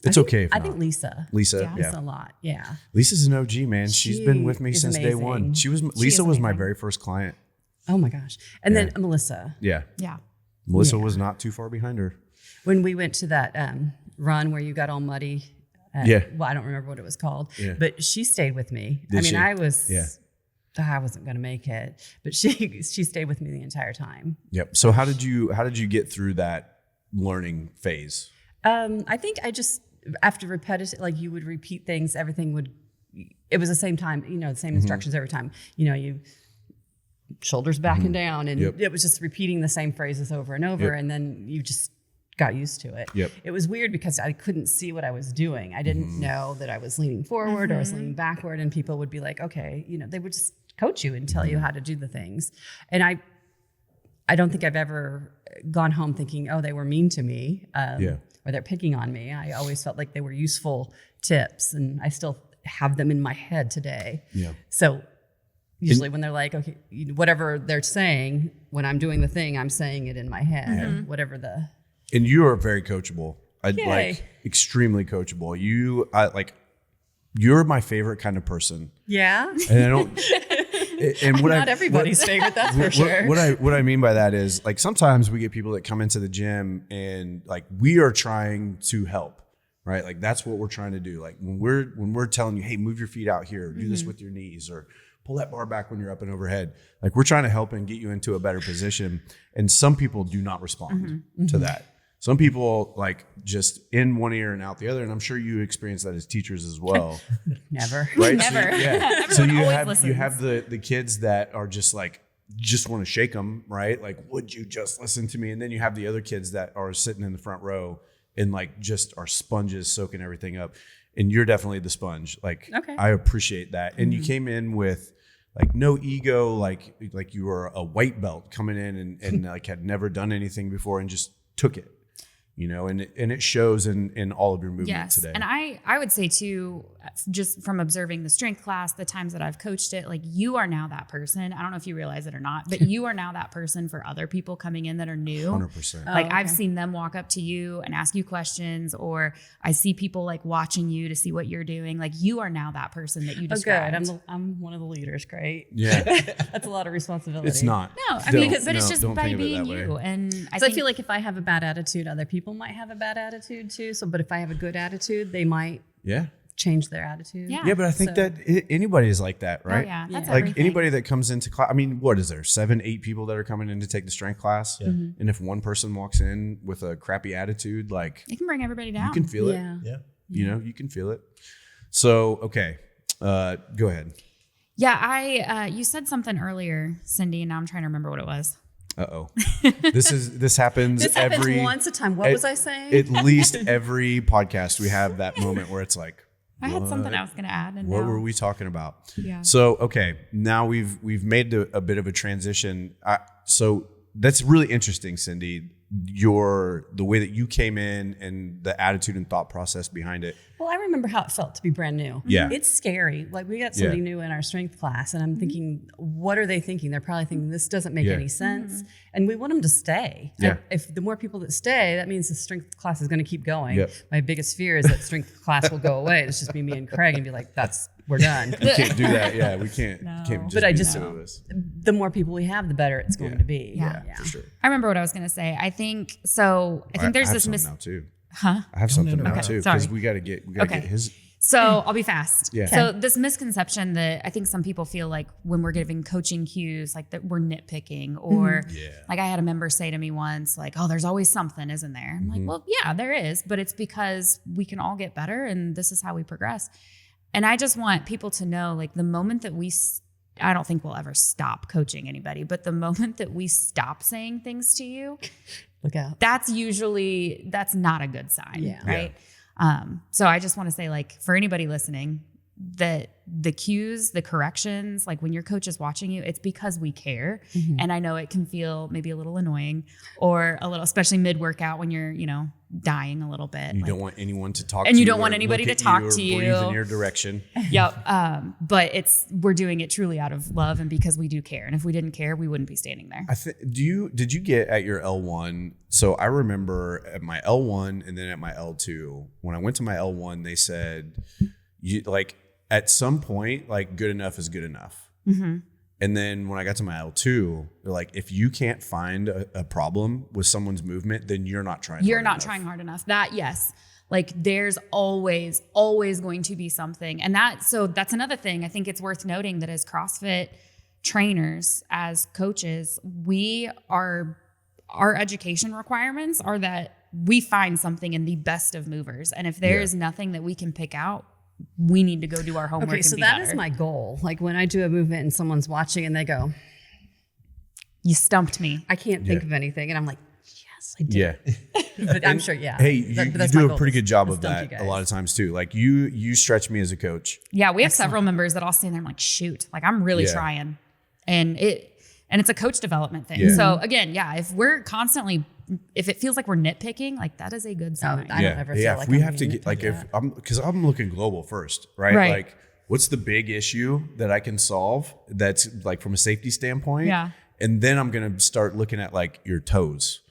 D: It's okay if
B: I
D: not.
B: think Lisa.
D: Lisa,
B: Lisa a lot. Yeah.
D: Lisa's an OG, man. She's been with me since day one. Lisa was my very first client.
B: Oh my gosh. And then Melissa.
D: Yeah.
A: Yeah.
D: Melissa was not too far behind her.
B: When we went to that run where you got all muddy. Well, I don't remember what it was called, but she stayed with me. I wasn't going to make it, but she stayed with me the entire time. Yep.
D: So how did you get through that learning phase?
B: I think I just, after repetitive, like you would repeat things, it was the same time, you know, the same instructions every time, you know, you shoulders back and down, and it was just repeating the same phrases over and over. And then you just got used to it. It was weird because I couldn't see what I was doing. I didn't know that I was leaning forward or I was leaning backward, and people would be like, okay, you know, they would just coach you and tell you how to do the things. And I don't think I've ever gone home thinking, oh, they were mean to me or they're picking on me. I always felt like they were useful tips, and I still have them in my head today. So usually when they're like, okay, whatever they're saying, when I'm doing the thing, I'm saying it in my head, whatever the...
D: And you are very coachable. Like extremely coachable. You're my favorite kind of person.
B: Yeah.
D: And I don't. And
B: I'm not everybody's favorite, that's for sure.
D: What I mean by that is, like, sometimes we get people that come into the gym and like we are trying to help, right? Like that's what we're trying to do. Like when we're telling you, hey, move your feet out here, do this with your knees, or pull that bar back when you're up and overhead. Like we're trying to help and get you into a better position. And some people do not respond to that. Some people like just in one ear and out the other, and I'm sure you experience that as teachers as well.
B: Never.
D: Right?
A: Never.
D: So
A: Everyone
D: you
A: always
D: have
A: listens.
D: the kids that are just like just want to shake them, right? Like, would you just listen to me? And then you have the other kids that are sitting in the front row and like just are sponges soaking everything up. And you're definitely the sponge. Like,
B: Okay.
D: I appreciate that. And you came in with like no ego, like you were a white belt coming in and like had never done anything before and just took it. You know, and it shows in all of your movement today.
A: And I would say too, just from observing the strength class, the times that I've coached it, like you are now that person. I don't know if you realize it or not, but you are now that person for other people coming in that are new.
D: 100%.
A: Like
B: okay.
A: I've seen them walk up to you and ask you questions, or I see people like watching you to see what you're doing. Like you are now that person that you
B: Oh,
A: described.
B: good. I'm one of the leaders. Great.
D: Yeah.
B: That's a lot of responsibility.
D: It's not.
A: No, I mean,
D: Don't-
A: but it's
D: no,
A: just
D: don't
A: by
D: think of it
A: being
D: that way.
A: you. And I
B: So I
A: think,
B: feel like if I have a bad attitude, other people might have a bad attitude too. So, but if I have a good attitude, they might
D: Yeah.
B: change their attitude.
A: Yeah.
D: Yeah, but I think
B: So-
D: that anybody is like that, right?
A: oh yeah, that's
B: Yeah.
D: Like
A: everything.
D: anybody that comes into class, I mean, what is there? 7, 8 people that are coming in to take the strength class, and if one person walks in with a crappy attitude, like
A: It can bring everybody down.
D: you can feel it.
B: Yeah.
C: Yeah.
D: You know, you can feel it. So okay, go ahead.
A: Yeah, you said something earlier, Cindy, and now I'm trying to remember what it was.
D: This happens
B: This happens
D: every
B: once a time. What was I saying?
D: At least every podcast we have that moment where it's like,
A: I had something I was going to add, and
D: what
A: now,
D: were we talking about?
A: Yeah.
D: So okay, now we've made a bit of a transition. So that's really interesting, Cindy. The way that you came in and the attitude and thought process behind it.
B: Well, I remember how it felt to be brand new.
D: Yeah.
B: It's scary. Like we got somebody new in our strength class and I'm thinking, what are they thinking? They're probably thinking this doesn't make
D: Yeah.
B: any sense. And we want them to stay.
D: Yeah.
B: If the more people that stay, that means the strength class is going to keep going.
D: Yep.
B: My biggest fear is that strength class will go away. It's just be me and Craig and be like, we're done.
D: We can't do that. Yeah, we can't.
A: No.
D: Can't just
B: But I
D: be
B: just-
D: two of us.
B: The more people we have, the better it's going to be.
A: Yeah.
D: For sure.
A: I remember what I was going to say. I think so. I think there's
D: have
A: this
D: something now too.
A: Huh?
D: I have something now
A: Okay,
D: too because
A: sorry.
D: we got to get
A: Okay.
D: his.
A: So I'll be fast.
D: Yeah.
A: So this misconception that I think some people feel like when we're giving coaching cues, like that we're nitpicking, or like I had a member say to me once, like, "Oh, there's always something, isn't there?" I'm like, "Well, yeah, there is, but it's because we can all get better, and this is how we progress." And I just want people to know, like, the moment that I don't think we'll ever stop coaching anybody, but the moment that we stop saying things to you,
B: Look out.
A: that's not a good sign,
B: Yeah.
A: right? So I just want to say, like, for anybody listening, that the cues, the corrections, like when your coach is watching you, it's because we care. And I know it can feel maybe a little annoying or a little, especially mid-workout when you're, dying a little bit.
D: You
A: like,
D: don't want anyone to talk
A: And
D: to
A: you
D: you.
A: don't want
D: or
A: anybody
D: look
A: to
D: at
A: talk
D: you or
A: to
D: breathe
A: you.
D: in your direction.
A: Yep. But we're doing it truly out of love and because we do care. And if we didn't care, we wouldn't be standing there.
D: Did you get at your L1? So I remember at my L1 and then at my L2, when I went to my L1, they said, you like at some point, like good enough is good enough. And then when I got to my L2, they're like, if you can't find a problem with someone's movement, then you're not trying.
A: You're
D: hard
A: not
D: enough.
A: trying hard enough. That, yes. Like there's always going to be something. And that's another thing. I think it's worth noting that as CrossFit trainers, as coaches, our education requirements are that we find something in the best of movers. And if there is nothing that we can pick out, we need to go do our homework.
B: Okay, so
A: and be
B: that
A: better.
B: is my goal. Like when I do a movement and someone's watching and they go,
A: You stumped me.
B: I can't think of anything. And I'm like, yes, I did.
D: Yeah.
B: But I'm sure, yeah.
D: Hey, you
B: That's my
D: do
B: goal,
D: a pretty
B: is
D: good job
B: to
D: of
B: stump you
D: that a
B: guys.
D: lot of times too. Like you stretch me as a coach.
A: Yeah, we have several members that I'll stand there and I'm like, shoot, like I'm really
D: Yeah.
A: trying. And it's a coach development thing.
D: Yeah.
A: So again, if it feels like we're nitpicking, like that is a good sign.
B: I don't ever feel like
D: if we
B: I'm
D: have to
B: being
D: get like
B: nitpicky.
D: because I'm looking global first, right?
A: Right.
D: Like what's the big issue that I can solve that's like from a safety standpoint?
A: Yeah.
D: And then I'm gonna start looking at like your toes,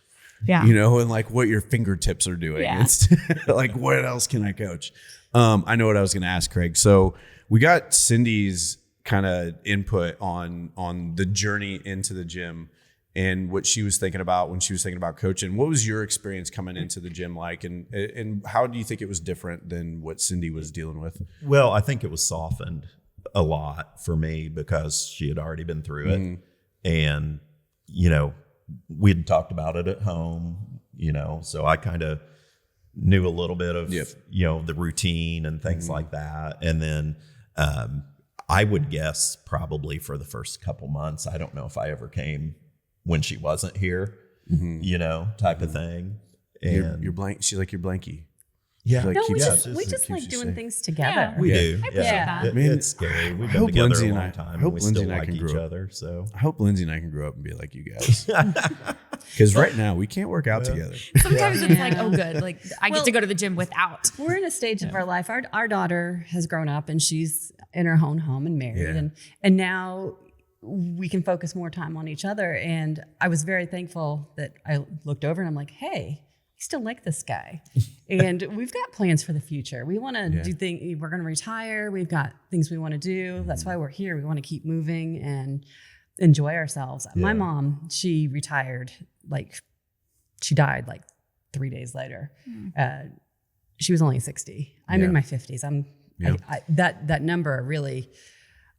A: Yeah.
D: and like what your fingertips are doing.
A: Yeah.
D: It's like what else can I coach? I know what I was gonna ask, Craig. So we got Cindy's kind of input on the journey into the gym and what she was thinking about when she was thinking about coaching. What was your experience coming into the gym like, and how do you think it was different than what Cindy was dealing with?
C: Well, I think it was softened a lot for me because she had already been through it. And, we'd talked about it at home. So I kind of knew a little bit of,
D: Yep.
C: the routine and things like that. And then I would guess probably for the first couple months, I don't know if I ever came when she wasn't here, type of thing. And
D: You're blank. She's like your blankie.
C: yeah,
D: Like,
B: No, we
D: keeps-
B: just
D: it
B: we
D: keeps
B: just
D: you
B: like doing
D: safe.
B: things together.
A: Yeah.
C: we
D: Yeah.
C: do.
A: I appreciate that.
C: It's scary. We've been
D: hope
C: together
D: Lindsay
C: a
D: and
C: long
D: I-
C: time.
D: I
C: And
D: hope
C: we
D: Lindsay
C: still
D: and I
C: like
D: can
C: each
D: grow up.
C: other. So
D: I hope Lindsay and I can grow up and be like you guys. Because right now we can't work out together.
A: Sometimes it's like, oh, good. Like I get
B: Well-
A: to go to the gym without.
B: We're in a stage of our life. Our daughter has grown up and she's in her own home and married,
D: Yeah.
B: and now we can focus more time on each other. And I was very thankful that I looked over and I'm like, hey, I still like this guy, and we've got plans for the future. We want to do things. We're going to retire. We've got things we want to do. That's why we're here. We want to keep moving and enjoy ourselves. My mom, she retired she died like 3 days later. She was only 60. I'm in my 50s. That number really,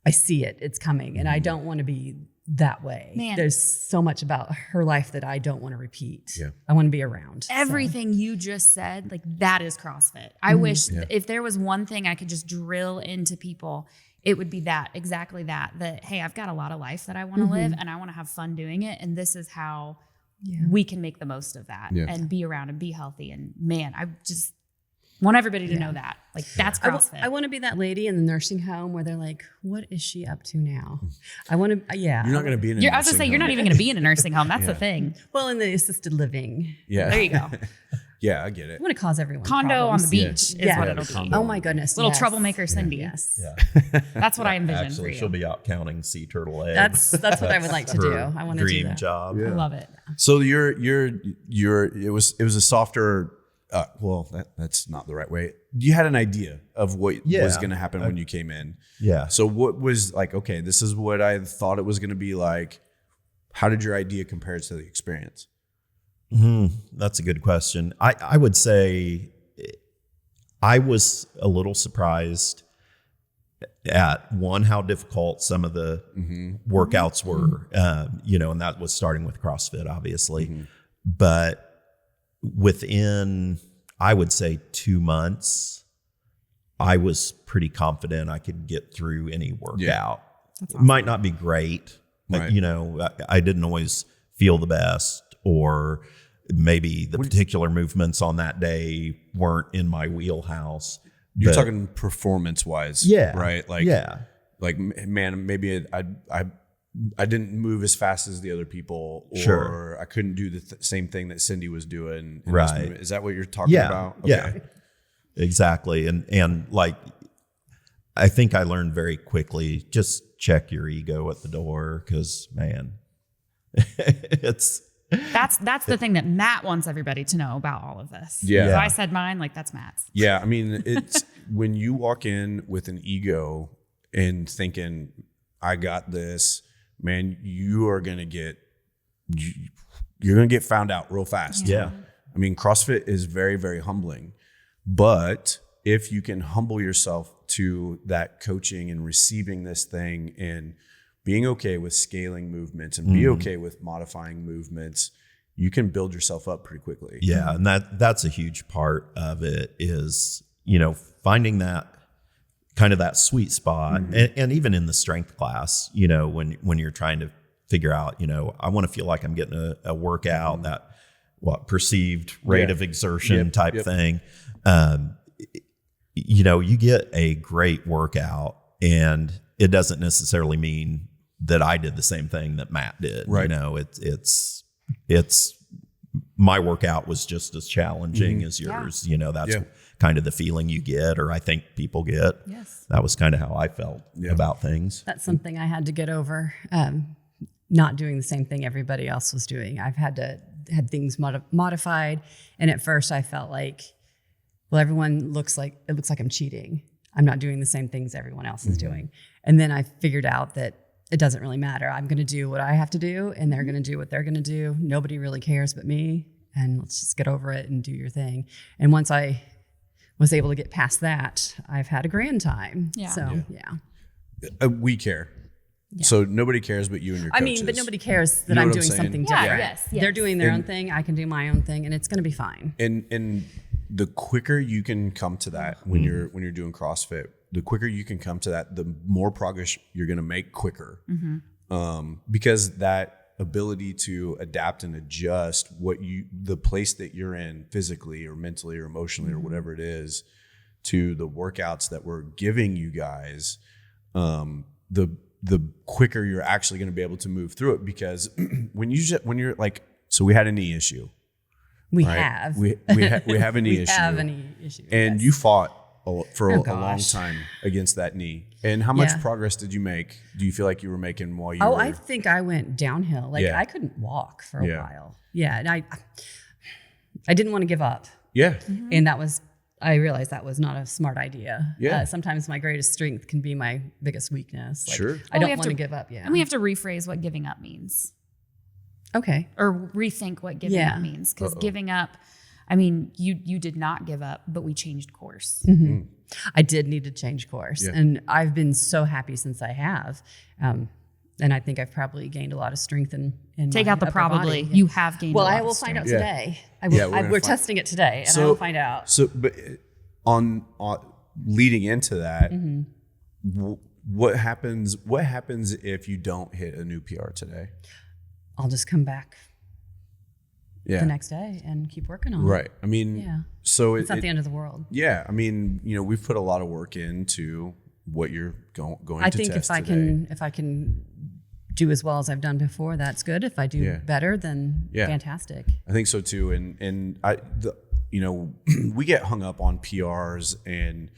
B: I see it. It's coming, and I don't want to be that way.
A: Man.
B: There's so much about her life that I don't want to repeat.
D: Yeah.
B: I want to be around.
A: Everything you just said, like that is CrossFit. I wish if there was one thing I could just drill into people, it would be that, exactly that, hey, I've got a lot of life that I want to live and I want to have fun doing it. And this is how we can make the most of that and be around and be healthy. And man, I just want everybody to know that. Like that's CrossFit.
B: I want to be that lady in the nursing home where they're like, what is she up to now? I want to,
D: You're not going to be in a
A: I was gonna say, you're not even going to be in a nursing home. That's the thing.
B: Well, in the assisted living.
D: Yeah.
A: There you go.
D: Yeah, I get it.
B: I want to cause everyone
A: Condo
B: problems.
A: on the beach is
B: Yeah.
A: what
B: Yeah,
A: it'll
D: the
A: be.
D: condo.
B: Oh my goodness.
A: Little
B: yes.
A: troublemaker Cindy.
B: Yes.
A: That's what I envision for
C: actually,
A: you.
C: she'll be out counting sea turtle eggs.
B: That's what I would like to do.
C: Her
B: I want to do
C: dream
B: that.
C: job.
A: I love it.
D: So it was a softer. That's not the right way. You had an idea of what was going to happen when you came in.
C: Yeah.
D: So what was like? Okay, this is what I thought it was going to be like. How did your idea compare to the experience?
C: That's a good question. I would say I was a little surprised at how difficult some of the workouts were, and that was starting with CrossFit, obviously. But within, I would say 2 months, I was pretty confident I could get through any workout. It might not be great.
D: Right.
C: I didn't always feel the best, or maybe the particular movements on that day weren't in my wheelhouse.
D: You're
C: But-
D: talking performance wise, right? Like man, maybe I didn't move as fast as the other people, or
C: Sure.
D: I couldn't do the same thing that Cindy was doing. in this
C: Right.
D: movement. Is that what you're talking about?
C: Yeah, exactly. And like, I think I learned very quickly, just check your ego at the door. 'Cause man,
A: That's the thing that Matt wants everybody to know about all of this.
D: Yeah.
A: If I said mine, like that's Matt's.
D: Yeah, I mean, it's when you walk in with an ego and thinking, I got this, man, you're gonna get found out real fast.
C: Yeah.
D: I mean, CrossFit is very, very humbling. But if you can humble yourself to that coaching and receiving this thing and being okay with scaling movements and be okay with modifying movements, you can build yourself up pretty quickly.
C: Yeah, and that's a huge part of it is, finding that kind of that sweet spot. And even in the strength class, when you're trying to figure out, I want to feel like I'm getting a workout, that perceived rate of exertion type thing. You get a great workout, and it doesn't necessarily mean that I did the same thing that Matt did.
D: Right.
C: It's my workout was just as challenging as yours. That's kind of the feeling you get, or I think people get.
A: Yes.
C: That was kind of how I felt about things.
B: That's something I had to get over. Not doing the same thing everybody else was doing. I've had things modified, and at first I felt like, well, everyone looks like I'm cheating. I'm not doing the same things everyone else is doing. And then I figured out that it doesn't really matter. I'm going to do what I have to do, and they're going to do what they're going to do. Nobody really cares but me, and let's just get over it and do your thing. And once I was able to get past that, I've had a grand time.
A: Yeah.
B: So,
D: we care. So nobody cares but you and your coaches.
B: but nobody cares that
D: You know
B: I'm
D: what I'm
B: doing
D: saying?
B: something
A: Yeah,
B: different.
A: yes.
B: They're doing their own thing. I can do my own thing, and it's going to be fine.
D: And the quicker you can come to that when you're doing CrossFit, the quicker you can come to that, the more progress you're going to make quicker. Because that ability to adapt and adjust the place that you're in physically or mentally or emotionally or whatever it is to the workouts that we're giving you guys, the quicker you're actually going to be able to move through it. Because when you're like, so we had a knee issue.
B: We
D: right?
B: have.
D: We have a knee issue.
B: Have a knee issue.
D: And
B: yes.
D: you fought for a long
B: gosh.
D: time against that knee. And how much
B: Yeah.
D: progress did you make? Do you feel like you were making while you
B: Oh,
D: were?
B: I think I went downhill. Like
D: Yeah.
B: I couldn't walk for a
D: Yeah.
B: while. Yeah, and I didn't want to give up,
D: Yeah.
B: and I realized that was not a smart idea.
D: Yeah.
B: Sometimes my greatest strength can be my biggest weakness. Like,
D: Sure.
B: I
A: Well, we
B: don't
A: have
B: want to
A: to-
B: give up. Yeah.
A: And we have to rephrase what giving up means,
B: Okay.
A: or rethink what giving
B: Yeah.
A: up means. Because giving up, I mean, you did not give up, but we changed course.
B: I did need to change course,
D: Yeah.
B: and I've been so happy since I have. And I think I've probably gained a lot of strength in
A: Take
B: my
A: out the
B: upper
A: probably.
B: body.
A: You have gained.
B: Well,
A: a lot
B: I will
A: of
B: find out
A: strength.
D: Yeah.
B: today. I will,
D: Yeah, we're gonna
B: we're
D: find-
B: testing it today, and I will find out.
D: So, but on leading into that, what happens? What happens if you don't hit a new PR today?
B: I'll just come back
D: Yeah.
B: the next day and keep working on it.
D: Right. I mean,
B: Yeah.
D: so
B: It's not the end of the world.
D: yeah. I mean, we've put a lot of work into what you're going
B: I
D: to
B: think
D: test
B: if I can do as well as I've done before, that's good. If I do
D: Yeah.
B: better, then
D: Yeah.
B: fantastic.
D: I think so too. And we get hung up on PRs and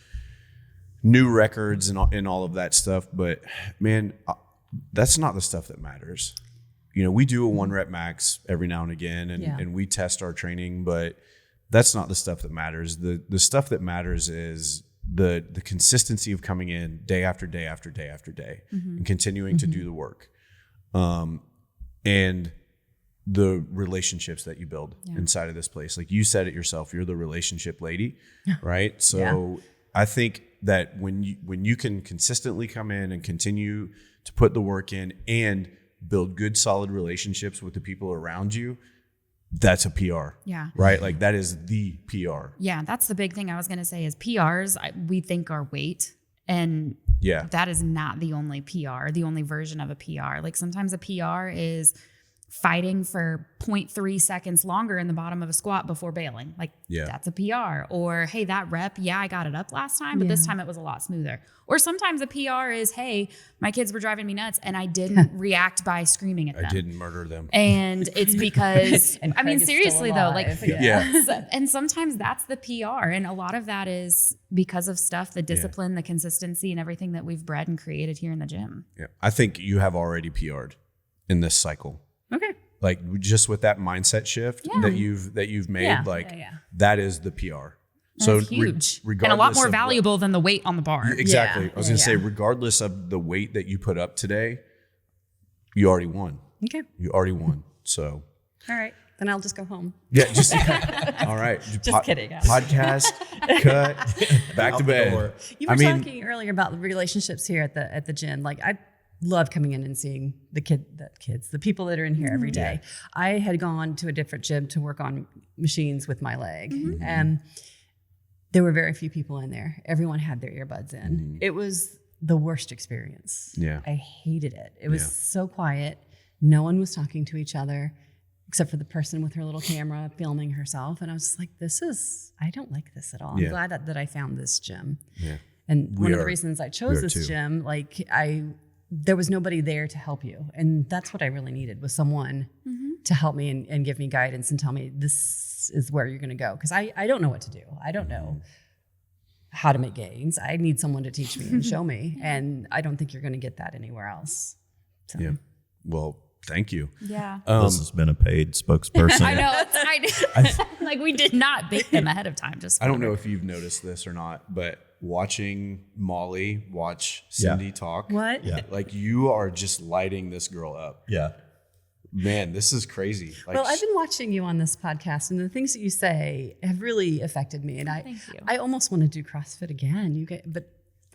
D: new records and all of that stuff. But man, that's not the stuff that matters. We do a 1 rep max every now and again, and we test our training, but that's not the stuff that matters. The stuff that matters is the consistency of coming in day after day after day after day and continuing to do the work. And the relationships that you build inside of this place. Like you said it yourself, you're the relationship lady, right? So I think that when you can consistently come in and continue to put the work in and build good, solid relationships with the people around you, that's a PR.
A: Yeah.
D: Right? Like that is the PR.
A: Yeah, that's the big thing I was going to say is PRs, we think are weight. And
D: Yeah.
A: that is not the only PR, the only version of a PR. Like sometimes a PR is fighting for 0.3 seconds longer in the bottom of a squat before bailing. Like that's a PR. Or, hey, that rep, I got it up last time, but this time it was a lot smoother. Or sometimes a PR is, hey, my kids were driving me nuts and I didn't react by screaming at them.
D: I didn't murder them.
A: And it's because,
B: And
A: I mean,
B: Craig is still
A: seriously though, like,
B: alive.
D: Yeah.
A: and sometimes that's the PR. And a lot of that is because of stuff, the discipline, the consistency, and everything that we've bred and created here in the gym.
D: Yeah. I think you have already PR'd in this cycle.
B: Okay.
D: Like just with that mindset shift that you've made,
B: Yeah.
D: that is the PR.
A: So huge and a lot more valuable than the weight on the bar.
D: Exactly.
B: Yeah.
D: I was going to say, regardless of the weight that you put up today, you already won.
B: Okay.
D: You already won. So
B: All right. Then I'll just go home.
D: yeah, just all right.
B: Just kidding.
D: Podcast cut. Back to bed.
B: You were talking earlier about the relationships here at the gym. Like I love coming in and seeing the kids, the people that are in here every day. I had gone to a different gym to work on machines with my leg, and there were very few people in there. Everyone had their earbuds in. It was the worst experience.
D: Yeah.
B: I hated it. It was so quiet. No one was talking to each other except for the person with her little camera filming herself. And I was just like, I don't like this at all. I'm glad that I found this gym.
D: Yeah.
B: And one of the reasons I chose this gym, there was nobody there to help you. And that's what I really needed, was someone to help me and give me guidance and tell me this is where you're going to go. Because I don't know what to do. I don't know how to make gains. I need someone to teach me and show me. And I don't think you're going to get that anywhere else. So.
D: Yeah. Well, thank you.
A: Yeah.
C: This has been a paid spokesperson.
A: I know. Like we did not bake them ahead of time. Just
D: I don't know if you've noticed this or not, but watching Molly watch Cindy talk,
B: What?
C: Yeah.
D: like you are just lighting this girl up.
C: Yeah.
D: Man, this is crazy. Like,
B: Well, I've been watching you on this podcast, and the things that you say have really affected me. And
A: Thank you.
B: I almost want to do CrossFit again. But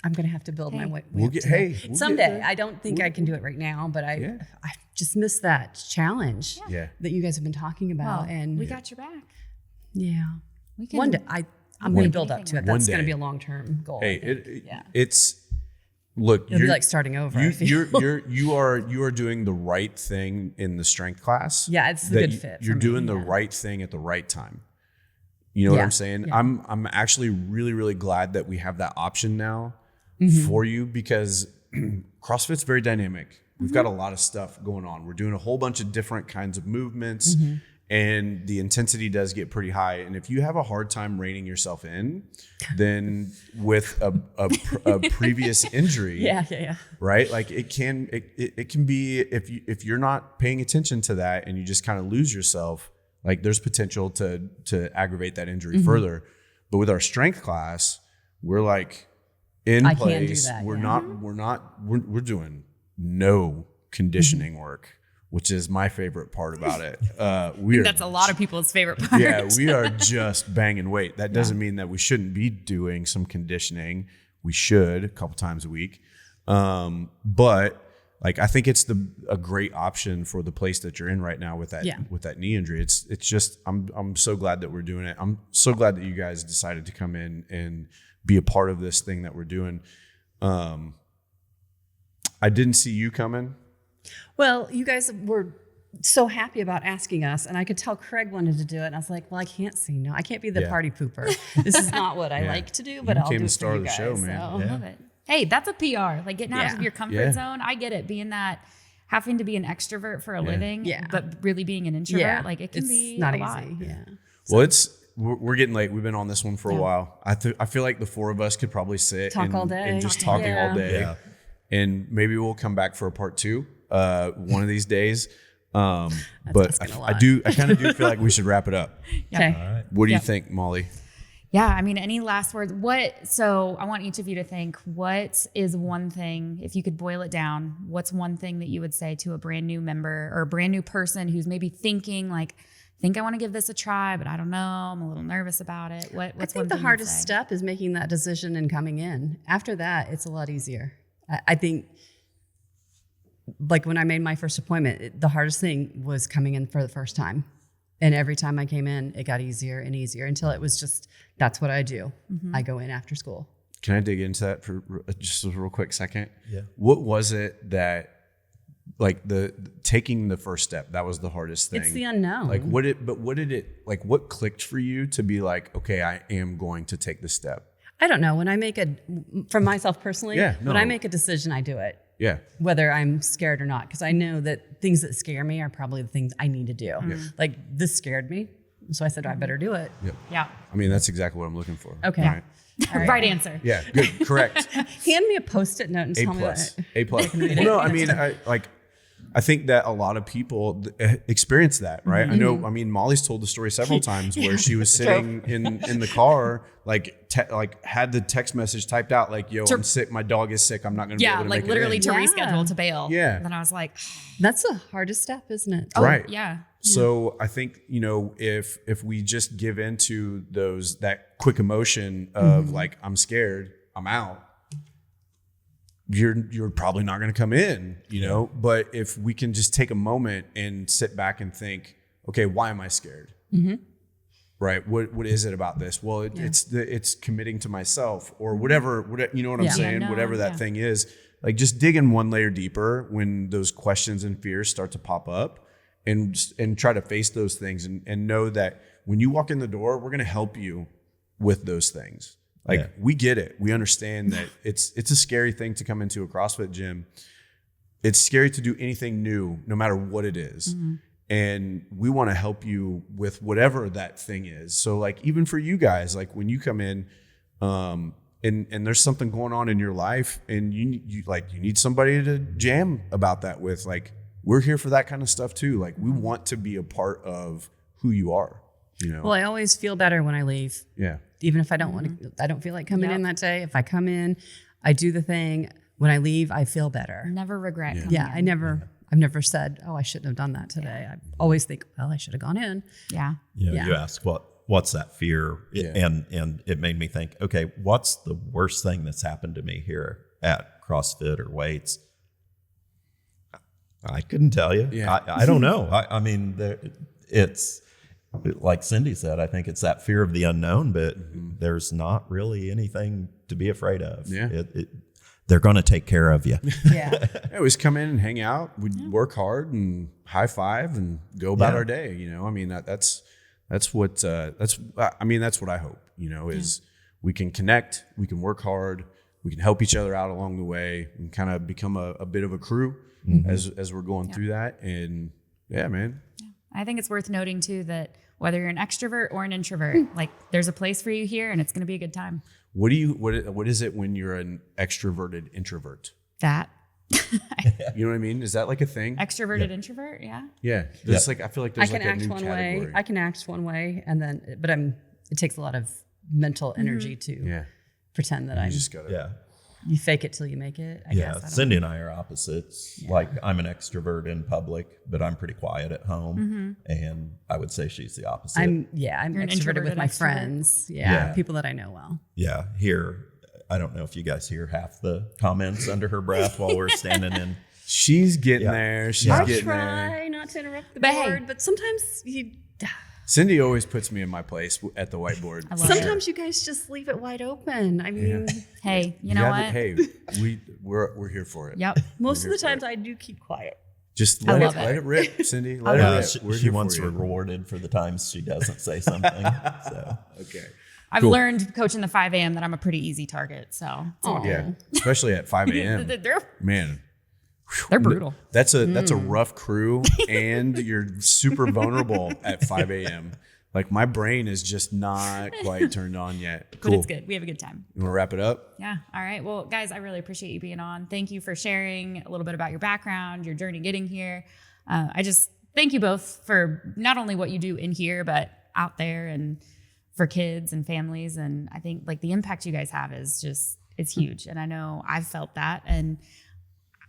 B: I'm going to have to build my way.
D: We'll get we'll
B: someday.
D: get
B: I don't think I can do it right now, but I just miss that challenge that you guys have been talking about.
A: Well,
B: and
A: we got your back.
B: Yeah.
A: We can.
B: One day, I'm going to build up to it. That's going to be a long-term goal.
D: Hey, it's look.
B: It'll be like starting over.
D: You are doing the right thing in the strength class.
B: Yeah, it's a good fit.
D: You're doing the right thing at the right time. You know what I'm saying? Yeah. I'm actually really, really glad that we have that option now for you, because CrossFit's very dynamic. We've got a lot of stuff going on. We're doing a whole bunch of different kinds of movements, and the intensity does get pretty high. And if you have a hard time reining yourself in, then with a previous injury, right? Like it can be, if you're not paying attention to that and you just kind of lose yourself, like there's potential to aggravate that injury further. But with our strength class, we're like in place. We're doing no conditioning work, which is my favorite part about it.
A: That's a lot of people's favorite part.
D: Yeah, we are just banging weight. That doesn't mean that we shouldn't be doing some conditioning. We should a couple times a week. But like, I think it's a great option for the place that you're in right now with that knee injury. It's just, I'm so glad that we're doing it. I'm so glad that you guys decided to come in and be a part of this thing that we're doing. I didn't see you coming.
B: Well, you guys were so happy about asking us, and I could tell Craig wanted to do it. And I was like, well, I can't say no. I can't be the party pooper. This is not what I like to do, but I'll do it for you guys.
D: Show, man.
A: So. I love it. Hey, that's a PR. Like getting out of your comfort zone. I get it. Being that, having to be an extrovert for a living, but really being an introvert, like it can be
B: not
A: a
B: easy.
A: lot.
B: Yeah.
D: Well, we're getting late. We've been on this one for a while. I feel like the four of us could probably sit
B: all day.
D: and just talking all day. Yeah. And maybe we'll come back for a part 2 one of these days. But I kind of do feel like we should wrap it up.
B: Okay.
C: All right.
D: What do you think, Molly?
A: Yeah, I mean, any last words? So I want each of you to think, what is one thing, if you could boil it down, what's one thing that you would say to a brand new member or a brand new person who's maybe thinking like, I think I want to give this a try, but I don't know. I'm a little nervous about it. What's
B: I think the hardest step is making that decision and coming in. After that, it's a lot easier. I think, like when I made my first appointment, the hardest thing was coming in for the first time. And every time I came in, it got easier and easier until it was just, that's what I do. I go in after school.
D: Can I dig into that for just a real quick second?
C: Yeah.
D: What was it that, like taking the first step, that was the hardest thing?
B: It's the unknown.
D: Like what clicked for you to be like, okay, I am going to take this step?
B: I don't know. When I make for myself personally, when I make a decision, I do it.
D: Yeah.
B: Whether I'm scared or not, because I know that things that scare me are probably the things I need to do. Like this scared me, so I said I better do it.
D: Yep.
A: Yeah.
D: I mean, that's exactly what I'm looking for.
B: Okay.
D: Right.
A: Right answer.
D: Yeah. Good. Correct.
B: Hand me a Post-it note and tell me that.
D: A+. Well, no, I mean, I think that a lot of people experience that, right? I know. I mean, Molly's told the story several times where she was sitting in the car, had the text message typed out, like, "Yo, I'm sick. My dog is sick. I'm not going to be able to make it in."
A: Yeah, like literally to reschedule to bail.
D: Yeah.
A: And then I was like,
B: that's the hardest step, isn't it?
D: Right.
A: Yeah.
D: So I think, if we just give into that quick emotion of like, I'm scared, I'm out, you're probably not going to come in, but if we can just take a moment and sit back and think, okay, why am I scared? Right. What is it about this? Well, it's committing to myself or whatever, you know what I'm saying? Whatever that thing is, like just dig in one layer deeper when those questions and fears start to pop up and try to face those things and know that when you walk in the door, we're going to help you with those things. Like we get it. We understand that it's a scary thing to come into a CrossFit gym. It's scary to do anything new, no matter what it is. And we want to help you with whatever that thing is. So like, even for you guys, like when you come in, and there's something going on in your life and you need somebody to jam about that with, like, we're here for that kind of stuff too. Like we want to be a part of who you are, Well,
B: I always feel better when I leave.
D: Yeah.
B: Even if I don't want to, I don't feel like coming in that day. If I come in, I do the thing. When I leave, I feel better.
A: Never regret.
B: Yeah. I've never said, oh, I shouldn't have done that today. I always think, well, I should have gone in.
A: Yeah.
C: You ask what what's that fear?
D: Yeah.
C: And it made me think, okay, what's the worst thing that's happened to me here at CrossFit or weights? I couldn't tell you.
D: Yeah.
C: I don't know. I mean, it's like Cindy said, I think it's that fear of the unknown, but there's not really anything to be afraid of.
D: Yeah.
C: They're going to take care of you.
B: Yeah.
D: Yeah, we just come in and hang out. We work hard and high five and go about our day. You know, I mean, that's what I hope, you know, is we can connect, we can work hard, we can help each other out along the way and kind of become a bit of a crew as we're going through that. And yeah, man.
A: Yeah. I think it's worth noting too that whether you're an extrovert or an introvert, like there's a place for you here and it's going to be a good time.
D: What is it when you're an extroverted introvert?
A: That
D: You know what I mean? Is that like a thing?
A: extroverted introvert. Yeah.
D: Yeah. There's like, I feel like there's
B: I can
D: like a
B: act
D: new
B: one
D: category.
B: way. I can act one way, and then, but it takes a lot of mental energy to pretend that
D: You
B: I'm.
D: just gotta.
B: You fake it till you make it. I guess. I don't
C: Cindy and I are opposites. Like I'm an extrovert in public, but I'm pretty quiet at home. And I would say she's the opposite.
B: I'm
A: You're an
B: extroverted with
A: introverted
B: my
A: extrovert?
B: friends.
C: Yeah.
B: People that I know well.
C: Yeah, here, I don't know if you guys hear half the comments under her breath while we're standing in.
D: She's getting there. She's
B: I
D: getting there.
B: try not to interrupt the
A: But hey.
B: board, but sometimes
D: Cindy always puts me in my place at the whiteboard.
A: I love
B: sometimes you guys just leave it wide open. I mean,
A: Hey, you know what?
D: Hey, we're here for it.
A: Yep.
B: most of the times I do keep quiet.
D: Just
A: I
D: let
A: love
D: it
A: it.
D: rip, Cindy. Let it rip. We're
C: She
D: here
C: wants
D: for you.
C: rewarded for the times she doesn't say something. So
D: Okay.
A: I've
D: Cool.
A: learned coaching the 5 a.m. that I'm a pretty easy target. So it's all good.
D: Yeah. Especially at 5 a.m. Man.
A: They're brutal.
D: That's a rough crew, and you're super vulnerable at 5 a.m. Like my brain is just not quite turned on yet.
A: But
D: Cool.
A: it's good. We have a good time.
D: You want to wrap it up?
A: Yeah. All right. Well, guys, I really appreciate you being on. Thank you for sharing a little bit about your background, your journey getting here. I just thank you both for not only what you do in here, but out there and for kids and families. And I think like the impact you guys have is just, it's huge. And I know I've felt that. And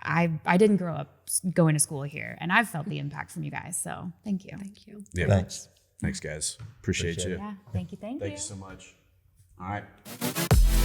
A: I didn't grow up going to school here, and I've felt the impact from you guys. So thank you.
B: Thank you.
D: Yeah.
C: thanks.
D: Thanks, guys. Appreciate you.
A: Yeah. Thank you. Thank
D: Thank
A: you.
D: you so much. All right.